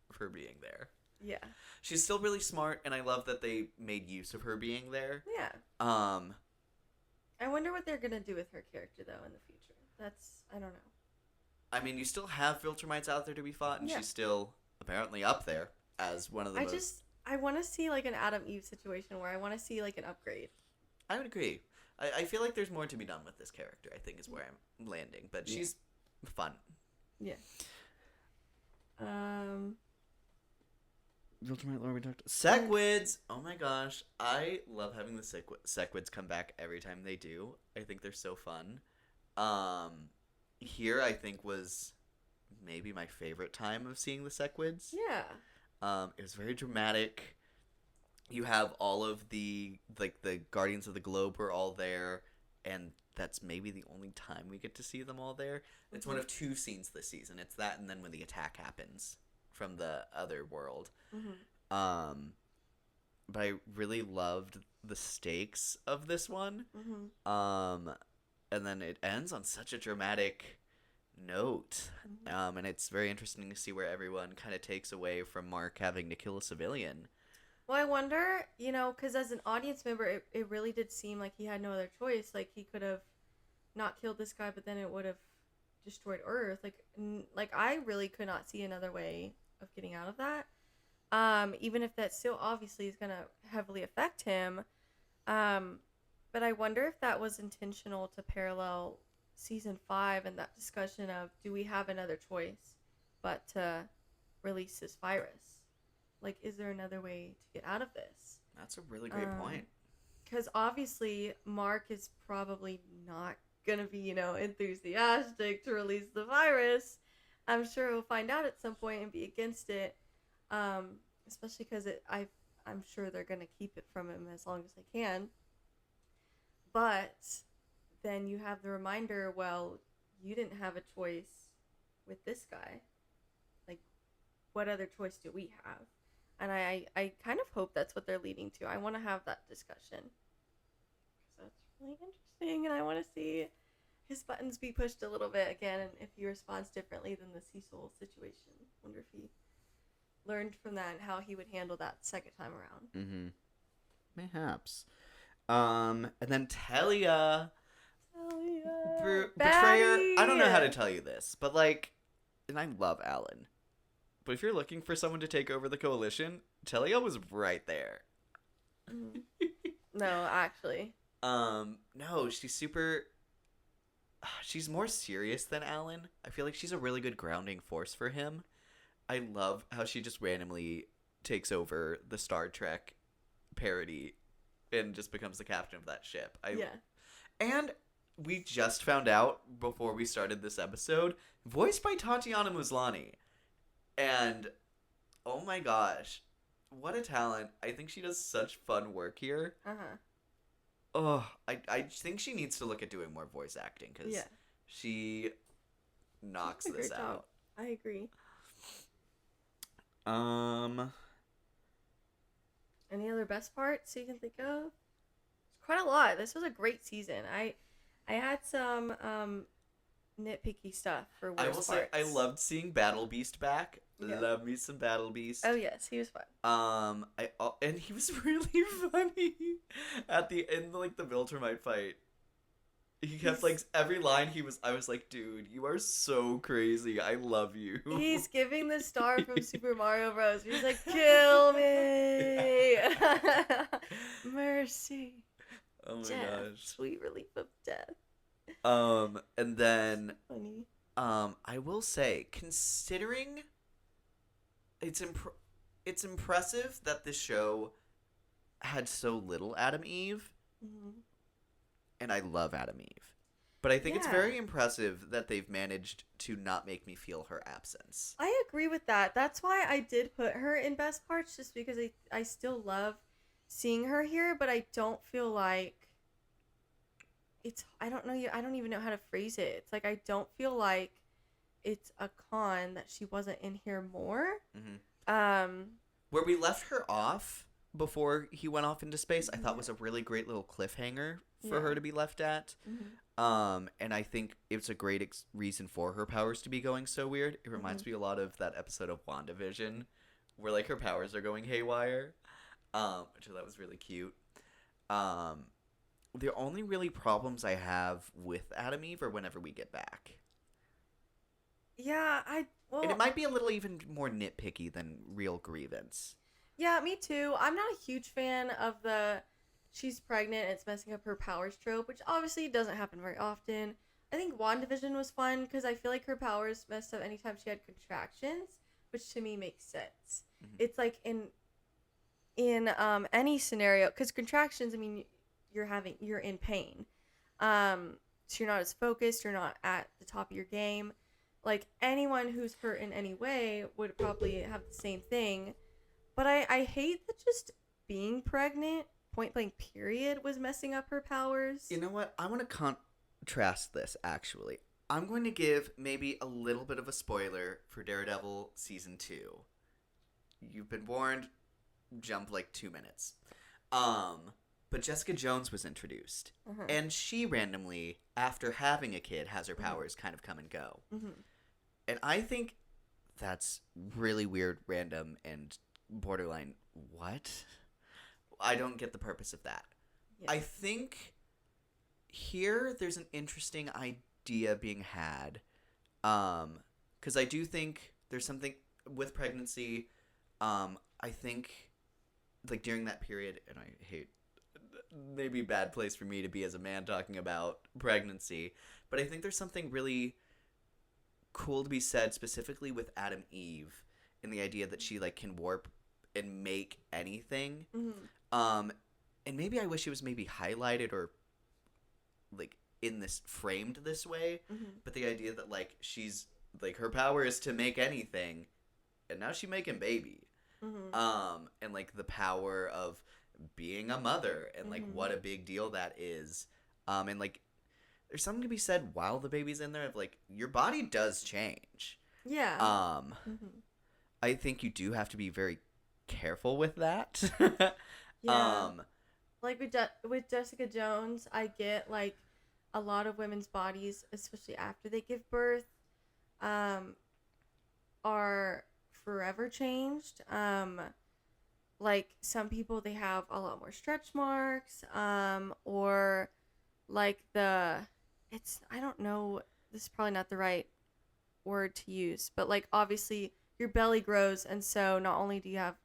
of her being there. Yeah. She's still really smart, and I love that they made use of her being there. Yeah. I wonder what they're gonna do with her character though in the future. I don't know. I mean, you still have Viltrumites out there to be fought, and she's still apparently up there as one of the I want to see an Adam Eve situation where I want to see an upgrade. I would agree. I feel like there's more to be done with this character, I think is where I'm landing. But she's fun. Yeah. Viltrumite lore we talked. Sequids! Oh my gosh. I love having the Sequids come back every time they do. I think they're so fun. Here I think was maybe my favorite time of seeing the Sequids. Yeah. It was very dramatic. You have all of the Guardians of the Globe are all there, and that's maybe the only time we get to see them all there. It's one of 2 scenes this season. It's that, and then when the attack happens from the other world. But I really loved the stakes of this one. And then it ends on such a dramatic note. And it's very interesting to see where everyone kind of takes away from Mark having to kill a civilian. Well, I wonder, because as an audience member, it really did seem like he had no other choice. He could have not killed this guy, but then it would have destroyed Earth. I really could not see another way of getting out of that. Even if that still obviously is going to heavily affect him. But I wonder if that was intentional to parallel season 5 and that discussion of, do we have another choice but to release this virus? Is there another way to get out of this? That's a really great point. Because obviously Mark is probably not going to be, enthusiastic to release the virus. I'm sure he'll find out at some point and be against it. Especially because I'm sure they're going to keep it from him as long as they can. But then you have the reminder, well, you didn't have a choice with this guy. What other choice do we have? And I kind of hope that's what they're leading to. I want to have that discussion. So that's really interesting, and I want to see his buttons be pushed a little bit again, and if he responds differently than the Cecil situation. Wonder if he learned from that and how he would handle that second time around. Mayhaps. And then Telia. Betrayer. Baddie! I don't know how to tell you this, but and I love Alan. But if you're looking for someone to take over the coalition, Telia was right there. No, actually. No, she's super... she's more serious than Alan. I feel like she's a really good grounding force for him. I love how she just randomly takes over the Star Trek parody and just becomes the captain of that ship. And we just found out before we started this episode, voiced by Tatiana Maslany. And oh my gosh, what a talent. I think she does such fun work here. Oh, I think she needs to look at doing more voice acting because she knocks this out. Job. I agree. Any other best parts you can think of? It's quite a lot. This was a great season. I had some nitpicky stuff for worst I will say I loved seeing Battle Beast back. Yeah. Love me some Battle Beast. Oh yes, he was fun. And he was really funny at the end, like the Viltrumite fight. He kept like every line I was like, dude, you are so crazy. I love you. He's giving the star from Super Mario Bros. He's like, kill me, mercy. Oh my death, gosh. sweet relief of death. And then Funny. I will say, considering it's impressive that this show had so little Adam Eve, and I love Adam Eve, but I think it's very impressive that they've managed to not make me feel her absence. I agree with that. That's why I did put her in best parts, just because I still love seeing her here, but I don't feel like I don't even know how to phrase it. It's like I don't feel like it's a con that she wasn't in here more. Where we left her off before he went off into space, I thought was a really great little cliffhanger for her to be left at. And I think it's a great reason for her powers to be going so weird. It reminds me a lot of that episode of WandaVision where like her powers are going haywire, which I thought was really cute. The only really problems I have with Adam Eve are whenever we get back. Yeah, And it might be a little even more nitpicky than real grievance. Yeah, me too. I'm not a huge fan of the she's pregnant and it's messing up her powers trope, which obviously doesn't happen very often. I think WandaVision was fun because I feel like her powers messed up anytime she had contractions, which to me makes sense. It's like in any scenario, because contractions, I mean, you're in pain. So you're not as focused, you're not at the top of your game. Like, anyone who's hurt in any way would probably have the same thing. But I hate that just being pregnant, point blank period, was messing up her powers. You know what? I want to contrast this, actually. I'm going to give maybe a little bit of a spoiler for Daredevil Season 2. You've been warned. Jump like 2 minutes. But Jessica Jones was introduced. And she randomly, after having a kid, has her powers kind of come and go. And I think that's really weird, random, and borderline, what? I don't get the purpose of that. Yeah. I think here there's an interesting idea being had. Because I do think there's something with pregnancy. I think, like, during that period, and I hate, maybe bad place for me to be as a man talking about pregnancy, but I think there's something really cool to be said specifically with Adam Eve in the idea that she like can warp and make anything. And maybe I wish it was maybe highlighted or like in this framed this way, but the idea that like she's like her power is to make anything, and now she's making baby. And like the power of being a mother and like what a big deal that is. And like there's something to be said while the baby's in there of like your body does change. Yeah. I think you do have to be very careful with that. Yeah. Like with Jessica Jones, I get like a lot of women's bodies, especially after they give birth, are forever changed. Like some people, they have a lot more stretch marks, or like I don't know, this is probably not the right word to use, but like obviously your belly grows, and so not only do you have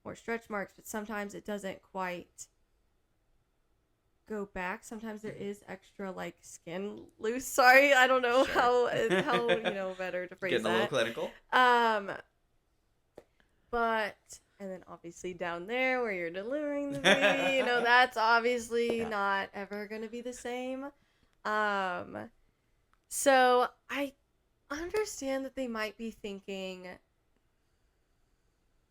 more stretch marks, but sometimes it doesn't quite go back, sometimes there is extra like skin loose. Sorry, I don't know how better to phrase Getting that. a little clinical. But and then obviously down there where you're delivering the baby, that's obviously not ever gonna be the same. So I understand that they might be thinking.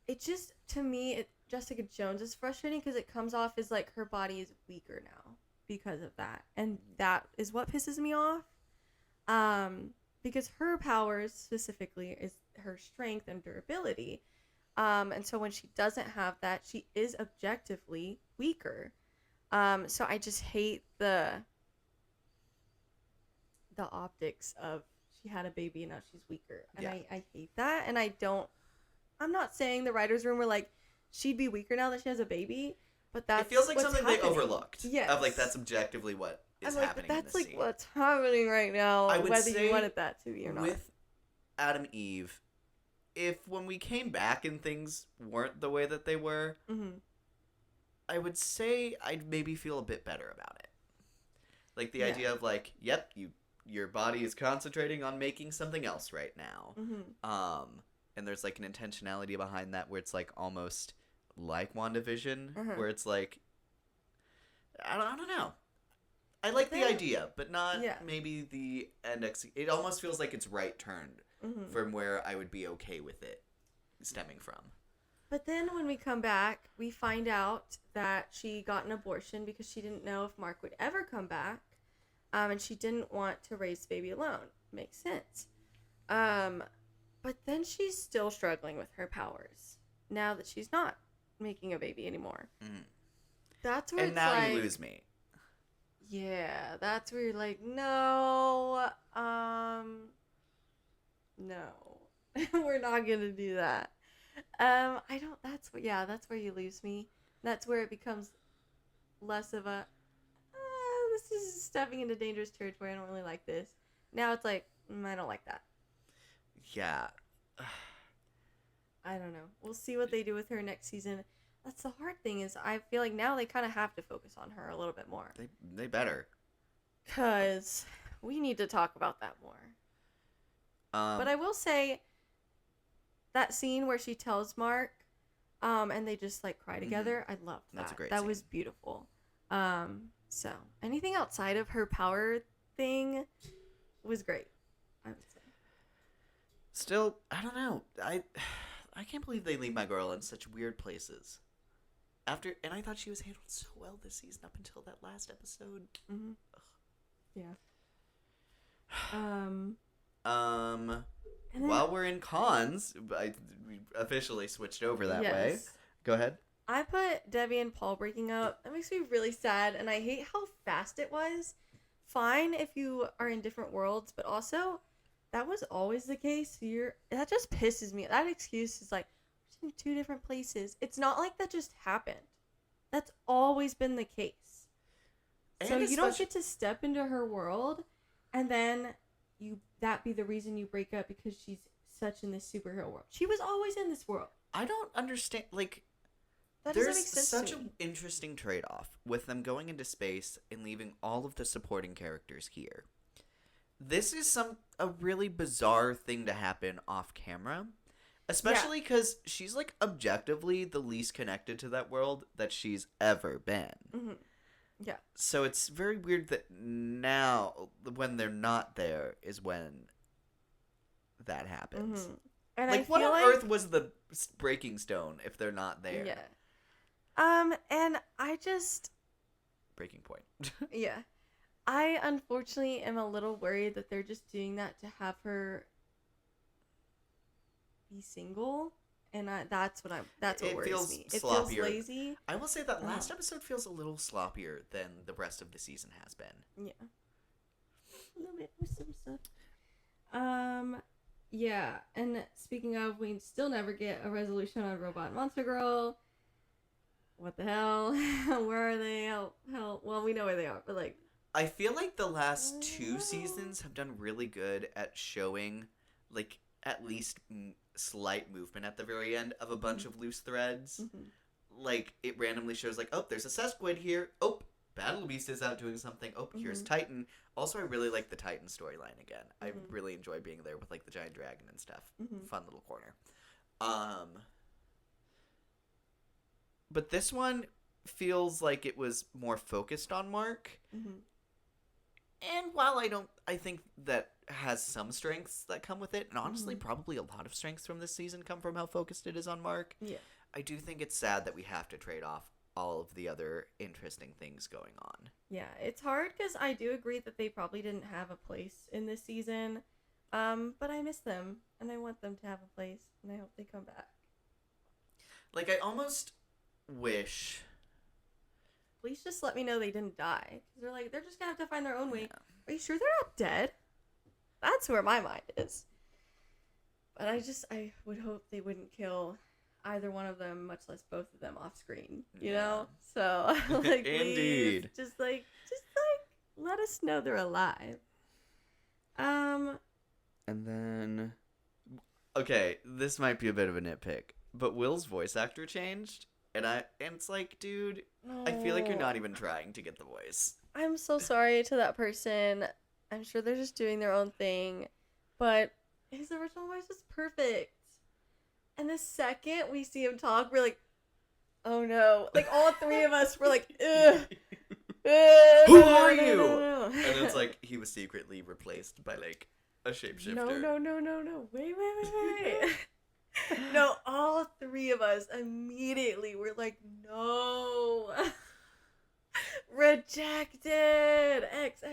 It just, to me, Jessica Jones is frustrating because it comes off as like her body is weaker now because of that, and that is what pisses me off. Because her powers specifically is her strength and durability. And so when she doesn't have that, she is objectively weaker. So I just hate the optics of she had a baby and now she's weaker. And I hate that. And I'm not saying the writer's room were like, she'd be weaker now that she has a baby, but that's it feels like what's something happening. they overlooked. Yes. Of like, that's objectively what is happening But that's in this like scene. what's happening right now, I would whether say you wanted that to be or not. With Adam Eve, if when we came back and things weren't the way that they were, I would say I'd maybe feel a bit better about it. Like the idea of like, yep, your body is concentrating on making something else right now. And there's like an intentionality behind that where it's like almost like WandaVision, where it's like, I don't know. I like the idea, but not maybe the end. It almost feels like it's right turned from where I would be okay with it stemming from. But then when we come back, we find out that she got an abortion because she didn't know if Mark would ever come back. And she didn't want to raise the baby alone. Makes sense. But then she's still struggling with her powers now that she's not making a baby anymore. That's where and it's now like, you lose me. Yeah, that's where you're like, no, no, we're not gonna do that. That's where you lose me. That's where it becomes less of a, this is stepping into dangerous territory. I don't really like this. Now it's like, I don't like that. Yeah. I don't know. We'll see what they do with her next season. That's the hard thing is I feel like now they kind of have to focus on her a little bit more. They better. Because we need to talk about that more. But I will say that scene where she tells Mark and they just like cry together, I loved that. That's a great That scene. was beautiful. So anything outside of her power thing was great, I would say. Still, I don't know. I can't believe they leave my girl in such weird places. And I thought she was handled so well this season up until that last episode. Yeah. While we're in cons, we officially switched over that way. Go ahead. I put Debbie and Paul breaking up. That makes me really sad, and I hate how fast it was. Fine if you are in different worlds, but also that was always the case. That just pisses me. That excuse is like, we're in 2 different places. It's not like that just happened. That's always been the case. So you don't get to step into her world and then that be the reason you break up because she's such in this superhero world. She was always in this world. I don't understand. Like, that doesn't there's make sense such to an me. interesting trade-off with them going into space and leaving all of the supporting characters here. This is a really bizarre thing to happen off camera, especially because she's like objectively the least connected to that world that she's ever been. Yeah. So it's very weird that now, when they're not there, is when that happens. And like, what on earth was the breaking stone if they're not there? Yeah. And I just... Breaking point. Yeah. I unfortunately am a little worried that they're just doing that to have her be single. And that's what worries me. It feels lazy. I will say that last episode feels a little sloppier than the rest of the season has been. Yeah. A little bit with some stuff. Yeah. And speaking of, we still never get a resolution on Robot Monster Girl. What the hell? Where are they? Hell. Well, we know where they are, but like. I feel like the last 2 seasons have done really good at showing, like, at least slight movement at the very end of a bunch of loose threads. Like, it randomly shows, like, oh, there's a sesquid here. Oh, Battle Beast is out doing something. Oh, here's Mhm. Titan. Also, I really like the Titan storyline again. I Mhm. really enjoy being there with like the giant dragon and stuff. Mhm. Fun little corner. But this one feels like it was more focused on Mark. Mhm. And while I think that has some strengths that come with it, and honestly, Mhm. probably a lot of strengths from this season come from how focused it is on Mark. Yeah. I do think it's sad that we have to trade off all of the other interesting things going on. Yeah, it's hard because I do agree that they probably didn't have a place in this season. But I miss them, and I want them to have a place, and I hope they come back. Like, I almost wish... Please just let me know they didn't die. Because they're just gonna have to find their own way. Yeah. Are you sure they're not dead? That's where my mind is. But I would hope they wouldn't kill either one of them, much less both of them off screen. You know? So, like, Indeed. please, just let us know they're alive. And then... Okay, this might be a bit of a nitpick, but Will's voice actor changed, and it's like, dude, I feel like you're not even trying to get the voice. I'm so sorry to that person. I'm sure they're just doing their own thing, but his original voice was perfect. And the second we see him talk, we're like, oh no. Like, all three of us were like, ugh. Who are you? And it's like he was secretly replaced by like a shapeshifter. No. Wait. No, all three of us immediately were like, no. Rejected. X.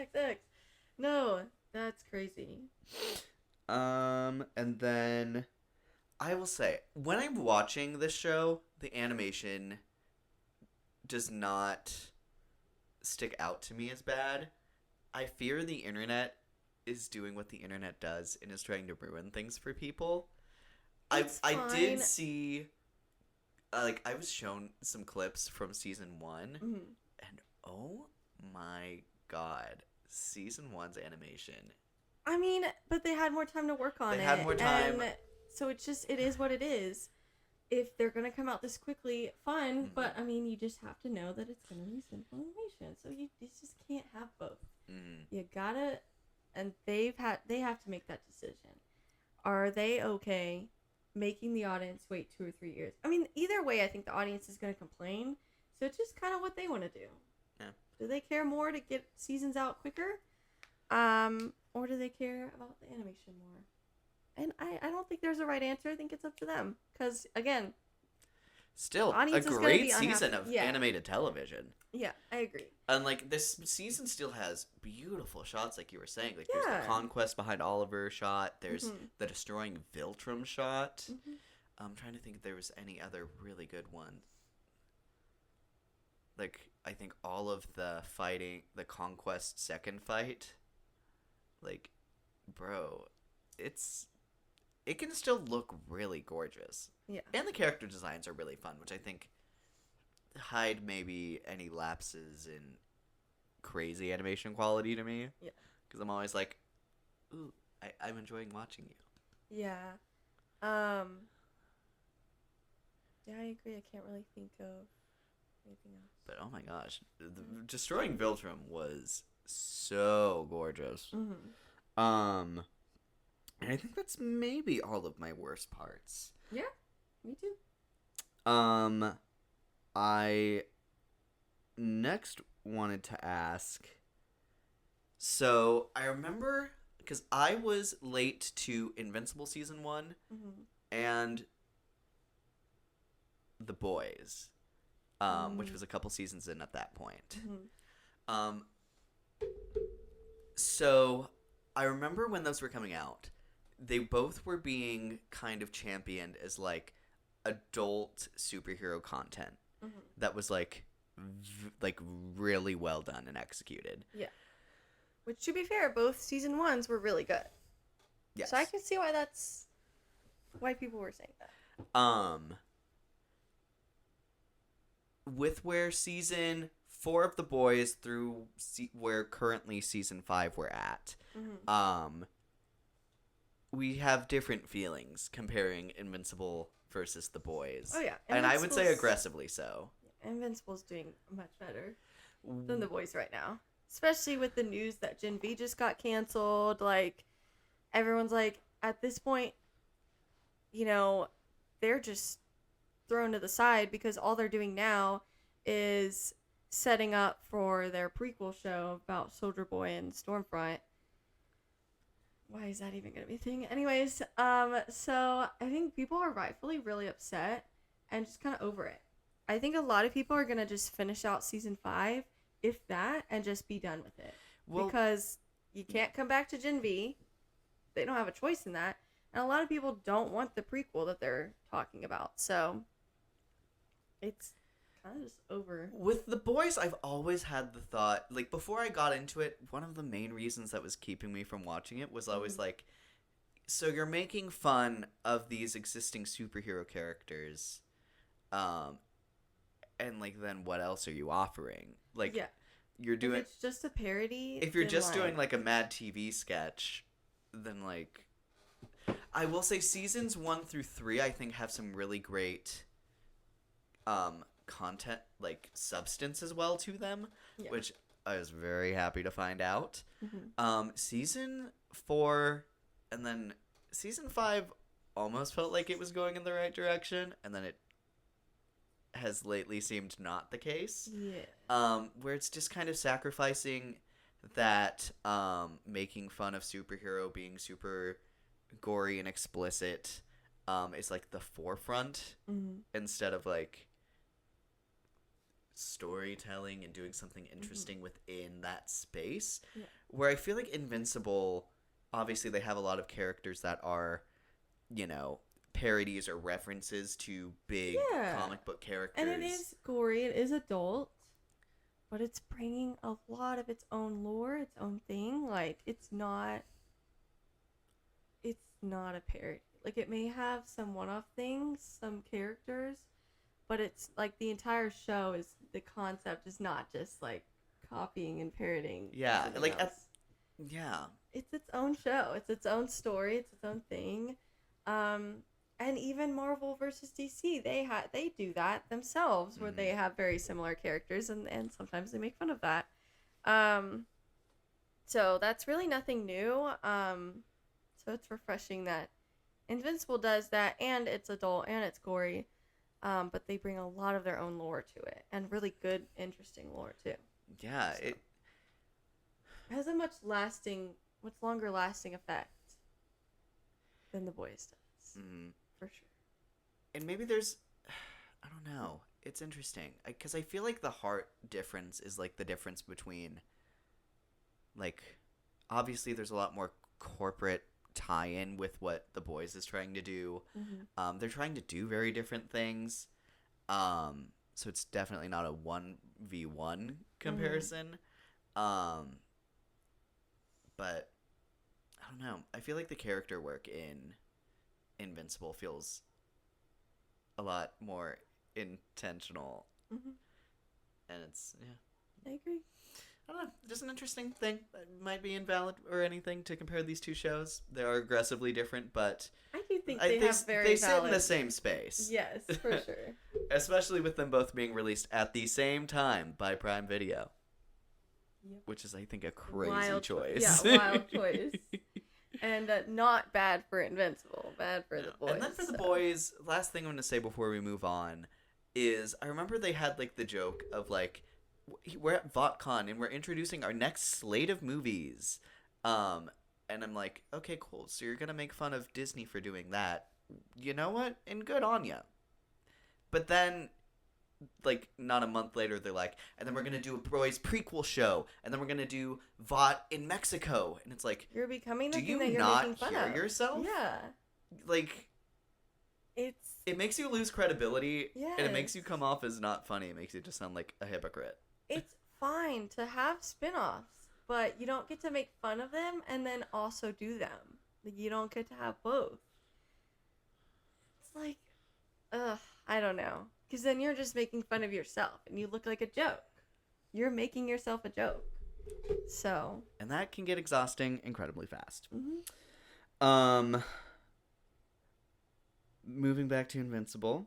No, that's crazy. And then I will say, when I'm watching this show, the animation does not stick out to me as bad. I fear the internet is doing what the internet does and is trying to ruin things for people. I did see, I was shown some clips from season 1, and oh my god, season 1's animation. I mean, but they had more time to work on it. They had more time. And so it is what it is. If they're going to come out this quickly, fine. But, I mean, you just have to know that it's going to be simple animation. So you just can't have both. You gotta, and they have to make that decision. Are they okay making the audience wait 2 or 3 years? I mean, either way, I think the audience is going to complain. So it's just kind of what they want to do. Yeah. Do they care more to get seasons out quicker? Or do they care about the animation more? And I don't think there's a right answer. I think it's up to them. Because, again, still, a audience is gonna great be season unhappy. of Yeah. animated television. yeah, I agree. And, like, this season still has beautiful shots, like you were saying. Like, there's Yeah. the Conquest behind Oliver shot. There's Mhm. the Destroying Viltrum shot. Mhm. I'm trying to think if there was any other really good ones. Like, I think all of the Conquest second fight. Like, bro, it can still look really gorgeous. Yeah. And the character designs are really fun, which I think hide maybe any lapses in crazy animation quality to me. Yeah. Because I'm always like, ooh, I'm enjoying watching you. Yeah. Yeah, I agree. I can't really think of anything else. But oh my gosh, Destroying Viltrum was so gorgeous. Mm-hmm. And I think that's maybe all of my worst parts. Yeah, me too. I next wanted to ask. So I remember because I was late to Invincible season 1 and The Boys, which was a couple seasons in at that point. So I remember when those were coming out, they both were being kind of championed as like adult superhero content that was like really well done and executed. Yeah. Which, to be fair, both season 1s were really good. Yes. So I can see why people were saying that. With where season 4 of The Boys through where currently season 5 we're at, we have different feelings comparing Invincible versus The Boys. Oh, yeah. And I would say Invincible's- aggressively so. Invincible's doing much better. than The Boys right now. Especially with the news that Gen V just got canceled. Like, everyone's like, at this point, you know, they're just thrown to the side because all they're doing now is setting up for their prequel show about Soldier Boy and Stormfront. Why is that even gonna be a thing? Anyways, so I think people are rightfully really upset and just kind of over it. I think a lot of people are gonna just finish out season 5, if that, and just be done with it. Well, because you can't come back to Gen V. They don't have a choice in that. And a lot of people don't want the prequel that they're talking about. So it's kind of just over. With The Boys, I've always had the thought, like, before I got into it, one of the main reasons that was keeping me from watching it was always like, so you're making fun of these existing superhero characters, and, like, then what else are you offering? Like, yeah. You're doing... If it's just a parody... If you're just doing, like, a Mad TV sketch, then, like... I will say seasons 1 through 3, I think, have some really great content, like, substance as well to them, which I was very happy to find out. Season 4 and then season 5 almost felt like it was going in the right direction, and then it has lately seemed not the case. Where it's just kind of sacrificing that making fun of superhero being super gory and explicit is like the forefront instead of like storytelling and doing something interesting within that space. Where I feel like Invincible, obviously they have a lot of characters that are, you know, parodies or references to big comic book characters. And it is gory, it is adult, but it's bringing a lot of its own lore, its own thing. Like, it's not a parody. Like, it may have some one-off things, some characters, but it's like the entire show is, the concept is not just like copying and parodying. Yeah, like it's its own show, it's its own story, it's its own thing. And even Marvel versus DC, they do that themselves, where they have very similar characters, and sometimes they make fun of that. So that's really nothing new. So it's refreshing that Invincible does that, and it's adult and it's gory, but they bring a lot of their own lore to it, and really good, interesting lore too. Yeah, so. It has a much longer lasting effect than The Boys does. For sure. And maybe there's, I don't know, it's interesting, because I feel like the heart difference is like the difference between, like, obviously there's a lot more corporate tie-in with what The Boys is trying to do. They're trying to do very different things, so it's definitely not a 1v1 comparison. But I don't know, I feel like the character work in Invincible feels a lot more intentional, and it's I agree. I don't know, just an interesting thing. It might be invalid or anything to compare these two shows. They are aggressively different, but I do think they sit in the same space. Yes, for sure. Especially with them both being released at the same time by Prime Video, which is, I think, a crazy choice. Yeah, wild choice. And not bad for Invincible, bad for The Boys. And then for The Boys, last thing I'm going to say before we move on is I remember they had like the joke of like, we're at VotCon and we're introducing our next slate of movies. And I'm like, okay, cool. So you're going to make fun of Disney for doing that. You know what? And good on ya. But then, like, not a month later, they're like, and then we're going to do a Boys prequel show. And then we're going to do Vought in Mexico. And it's like, you're becoming the do thing that you you're not making fun hear of. yourself? Yeah. Like, it makes you lose credibility. Yes. And it makes you come off as not funny. It makes you just sound like a hypocrite. It's fine to have spin-offs, but you don't get to make fun of them and then also do them. Like, you don't get to have both. It's like, I don't know. Because then you're just making fun of yourself and you look like a joke. You're making yourself a joke. So. And that can get exhausting incredibly fast. Moving back to Invincible.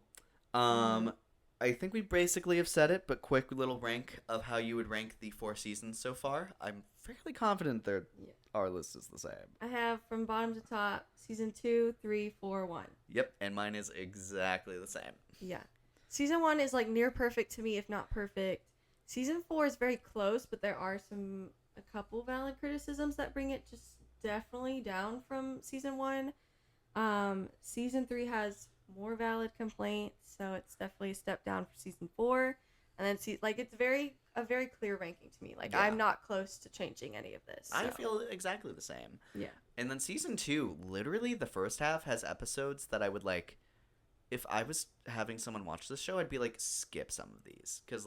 I think we basically have said it, but quick little rank of how you would rank the 4 seasons so far. I'm fairly confident that our list is the same. I have from bottom to top, season 2, 3, 4, 1. Yep, and mine is exactly the same. Yeah. Season 1 is like near perfect to me, if not perfect. Season 4 is very close, but there are a couple valid criticisms that bring it just definitely down from season 1. Season 3 has more valid complaints, so it's definitely a step down for season 4. And then it's a very clear ranking to me. Like, I'm not close to changing any of this. So. I feel exactly the same. Yeah. And then season 2, literally the first half has episodes that I would like. If I was having someone watch this show, I'd be like, skip some of these, because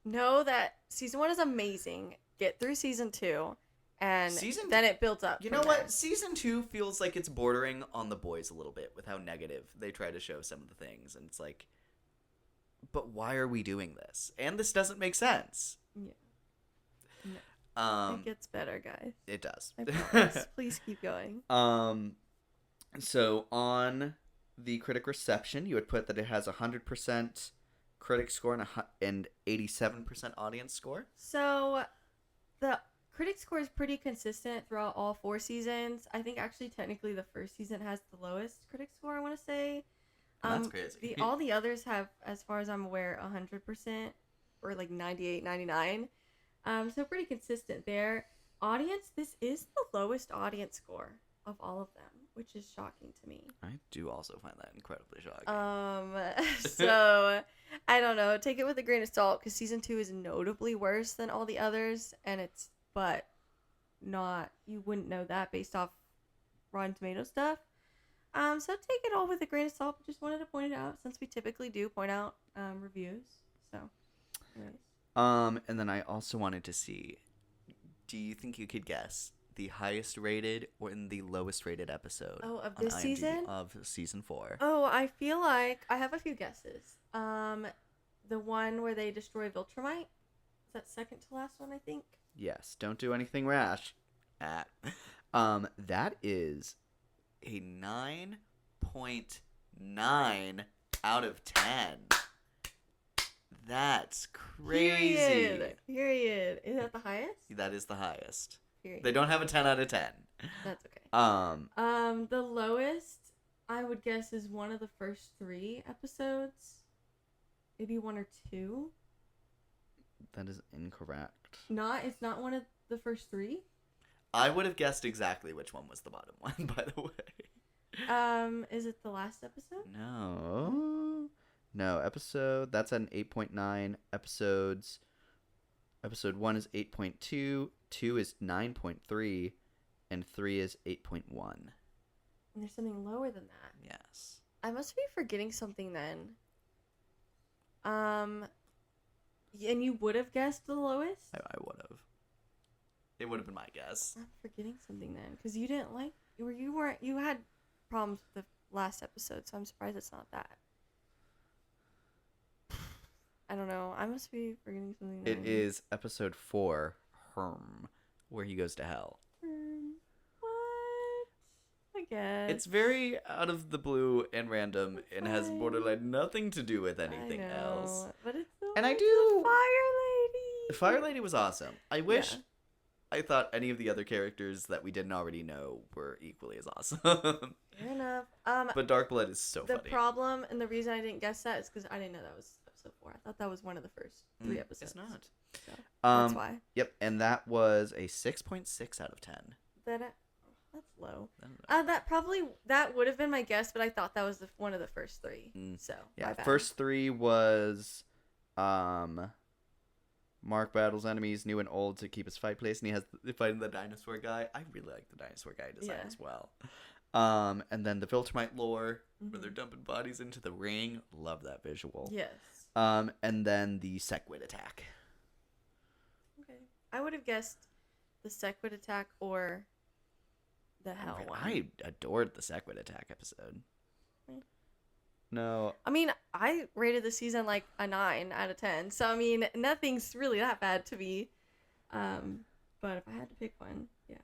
know that season 1 is amazing. Get through season 2. And then it builds up. You know what? Season 2 feels like it's bordering on The Boys a little bit with how negative they try to show some of the things. And it's like, but why are we doing this? And this doesn't make sense. Yeah. No. It gets better, guys. It does. I promise. Please keep going. So on the critic reception, you would put that it has 100% critic score and 87% audience score. So the critic score is pretty consistent throughout all 4 seasons. I think actually technically the first season has the lowest critic score, I want to say. That's crazy. All the others have, as far as I'm aware, 100% or like 98, 99. So pretty consistent there. Audience, this is the lowest audience score of all of them, which is shocking to me. I do also find that incredibly shocking. So I don't know. Take it with a grain of salt because season 2 is notably worse than all the others, and you wouldn't know that based off Rotten Tomato stuff. So take it all with a grain of salt. But just wanted to point it out since we typically do point out reviews. So, anyways. And then I also wanted to see, do you think you could guess the highest rated or in the lowest rated episode of this season? Of season 4. Oh, I feel like I have a few guesses. The one where they destroy Viltrumite. Is that second to last one, I think? Yes, don't do anything rash. That is a 9.9 out of 10. That's crazy. Period. Is that the highest? That is the highest. Period. They don't have a 10 out of 10. That's okay. The lowest I would guess is one of the first 3 episodes. Maybe 1 or 2. That is incorrect. It's not one of the first 3? I would have guessed exactly which one was the bottom one, by the way. Is it the last episode? No, episode, that's at an 8.9. Episode 1 is 8.2, 2 is 9.3, and 3 is 8.1. And there's something lower than that. Yes. I must be forgetting something then. And you would have guessed the lowest? I would have. It would have been my guess. I'm forgetting something then, because you didn't like, you had problems with the last episode, so I'm surprised it's not that. I don't know. I must be forgetting something. It is episode 4, Herm, where he goes to hell. What? I guess. It's very out of the blue and random and has borderline nothing to do with anything else. But it's the And I do. Fire Lady. Fire Lady was awesome. I wish I thought any of the other characters that we didn't already know were equally as awesome. Fair enough. But Dark Blood is so funny. The problem and the reason I didn't guess that is because I didn't know that was episode 4. I thought that was one of the first 3 episodes. It's not. So that's why. Yep, and that was a 6.6 out of 10. That's low. That would have been my guess, but I thought that was one of the first 3. So yeah, my bad. First 3 was Mark battles enemies new and old to keep his fight place, and he has fighting the dinosaur guy. I really like the dinosaur guy design as well. And then the Viltrumite lore, where they're dumping bodies into the ring. Love that visual. Yes. And then the Sequid attack. Okay. I would have guessed the Sequid attack or the Hell one. I adored the Sequid attack episode. No. I mean, I rated the season like a 9 out of 10. So, I mean, nothing's really that bad to me. But if I had to pick one, yeah.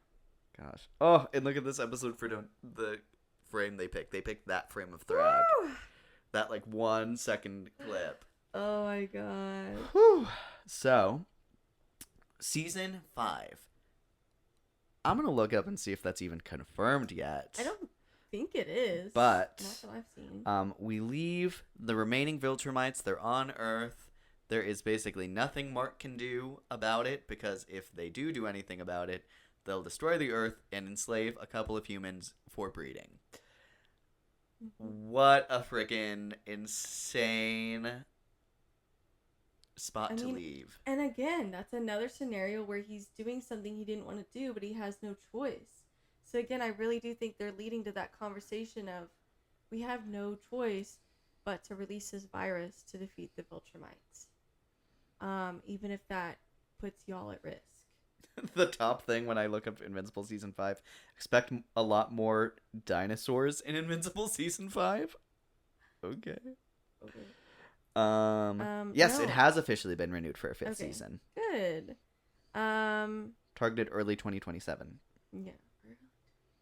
Gosh. Oh, and look at this episode for the frame they picked. They picked that frame of Thrag. Woo! that like 1 second clip. Oh my god. Whew. So, season 5. I'm gonna look up and see if that's even confirmed yet. I don't think it is. But not that I've seen. we leave the remaining Viltrumites. They're on Earth. There is basically nothing Mark can do about it, because if they do anything about it, they'll destroy the Earth and enslave a couple of humans for breeding. What a freaking insane spot to leave. And again, that's another scenario where he's doing something he didn't want to do, but he has no choice. So again, I really do think they're leading to that conversation of, we have no choice but to release this virus to defeat the Viltrumites. Even if that puts y'all at risk. The top thing when I look up Invincible Season 5, expect a lot more dinosaurs in Invincible Season 5. Okay. Yes, No. it has officially been renewed for a 5th Okay. season. Good. Targeted early 2027. Yeah.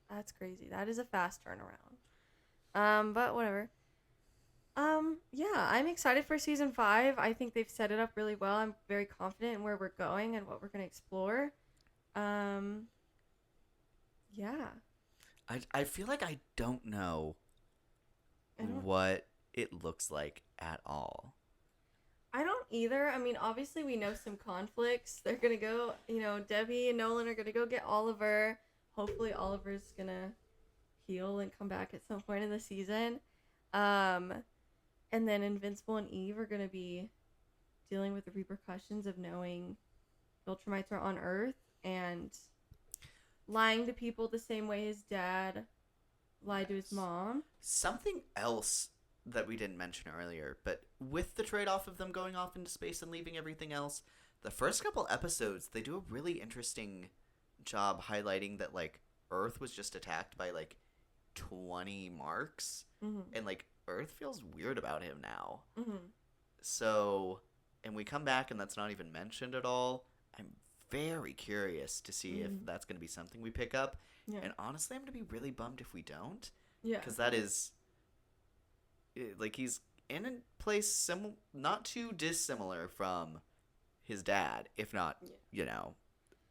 That's crazy. That is a fast turnaround. But whatever. Yeah, I'm excited for season 5. I think they've set it up really well. I'm very confident in where we're going and what we're going to explore. Yeah. I feel like I don't know what it looks like at all. I don't either. I mean, obviously we know some conflicts. They're going to go, Debbie and Nolan are going to go get Oliver. Hopefully Oliver's going to heal and come back at some point in the season. And then Invincible and Eve are going to be dealing with the repercussions of knowing Viltrumites are on Earth and lying to people the same way his dad lied to his mom. Something else that we didn't mention earlier, but with the trade-off of them going off into space and leaving everything else, the first couple episodes, they do a really interesting job highlighting that, like, Earth was just attacked by, like, 20 marks, and, like, Earth feels weird about him now. So, and we come back and that's not even mentioned at all. I'm very curious to see if that's going to be something we pick up. Yeah. And honestly, I'm going to be really bummed if we don't. Yeah. Because that is, like, he's in a place not too dissimilar from his dad, if not,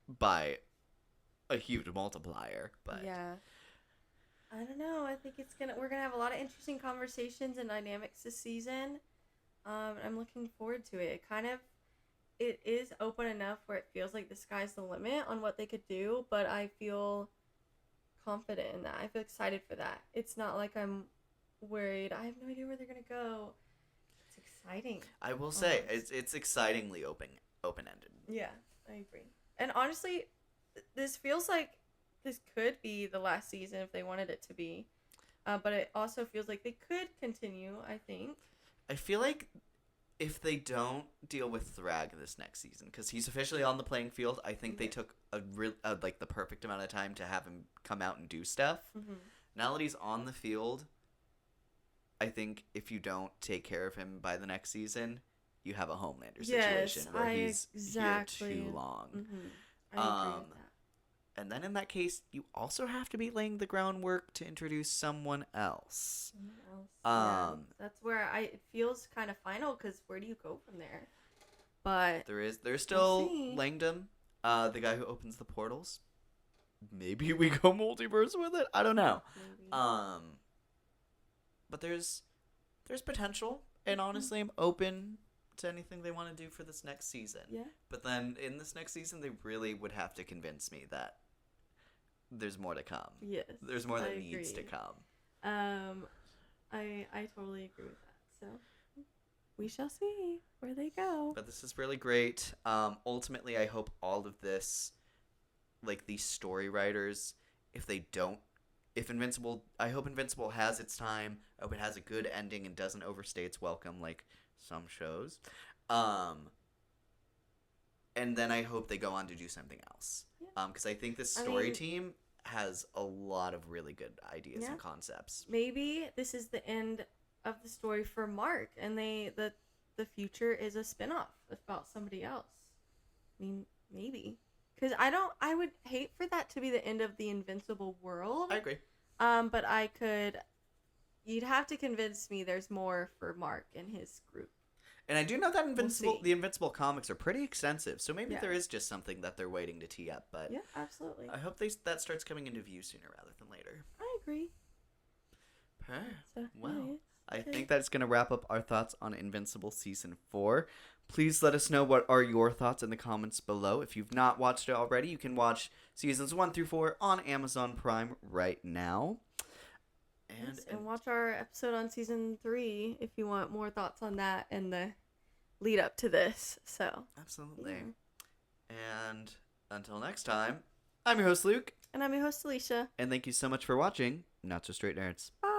by a huge multiplier. But yeah. I don't know. I think we're gonna have a lot of interesting conversations and dynamics this season. I'm looking forward to it. It is open enough where it feels like the sky's the limit on what they could do, but I feel confident in that. I feel excited for that. It's not like I'm worried. I have no idea where they're gonna go. It's exciting. I will say it's excitingly open-ended. Yeah, I agree. And honestly, this feels like this could be the last season if they wanted it to be. But it also feels like they could continue, I think. I feel like if they don't deal with Thrag this next season, because he's officially on the playing field, I think they took like the perfect amount of time to have him come out and do stuff. Now that he's on the field, I think if you don't take care of him by the next season, you have a Homelander situation where he's here too long. I agree with that. And then in that case, you also have to be laying the groundwork to introduce someone else. Yeah, that's where it feels kind of final, because where do you go from there? But there's still Langdon, the guy who opens the portals. Maybe we go multiverse with it. I don't know. Maybe. But there's potential, and honestly, I'm open to anything they want to do for this next season. Yeah. But then in this next season, they really would have to convince me that there's more to come. Yes. There's more that needs to come. I totally agree with that. So we shall see where they go. But this is really great. Ultimately, I hope all of this, like these story writers, I hope Invincible has its time. I hope it has a good ending and doesn't overstay its welcome like some shows. And then I hope they go on to do something else. Because I think this story team has a lot of really good ideas and concepts. Maybe this is the end of the story for Mark, and the future is a spinoff about somebody else. I mean, maybe. Because I would hate for that to be the end of the Invincible world. I agree. But I could you'd have to convince me there's more for Mark and his group. And I do know that see. the Invincible comics are pretty extensive, so maybe Yeah. there is just something that they're waiting to tee up. But Yeah, absolutely. I hope that starts coming into view sooner rather than later. I agree. So, Well, anyway, I okay. think that's going to wrap up our thoughts on Invincible Season 4. Please let us know what are your thoughts in the comments below. If you've not watched it already, you can watch Seasons 1 through 4 on Amazon Prime right now. And watch our episode on season 3 if you want more thoughts on that and the lead up to this. So Absolutely. yeah. And until next time, I'm your host, Luke. And I'm your host, Alicia. And thank you so much for watching Not So Straight Nerds. Bye.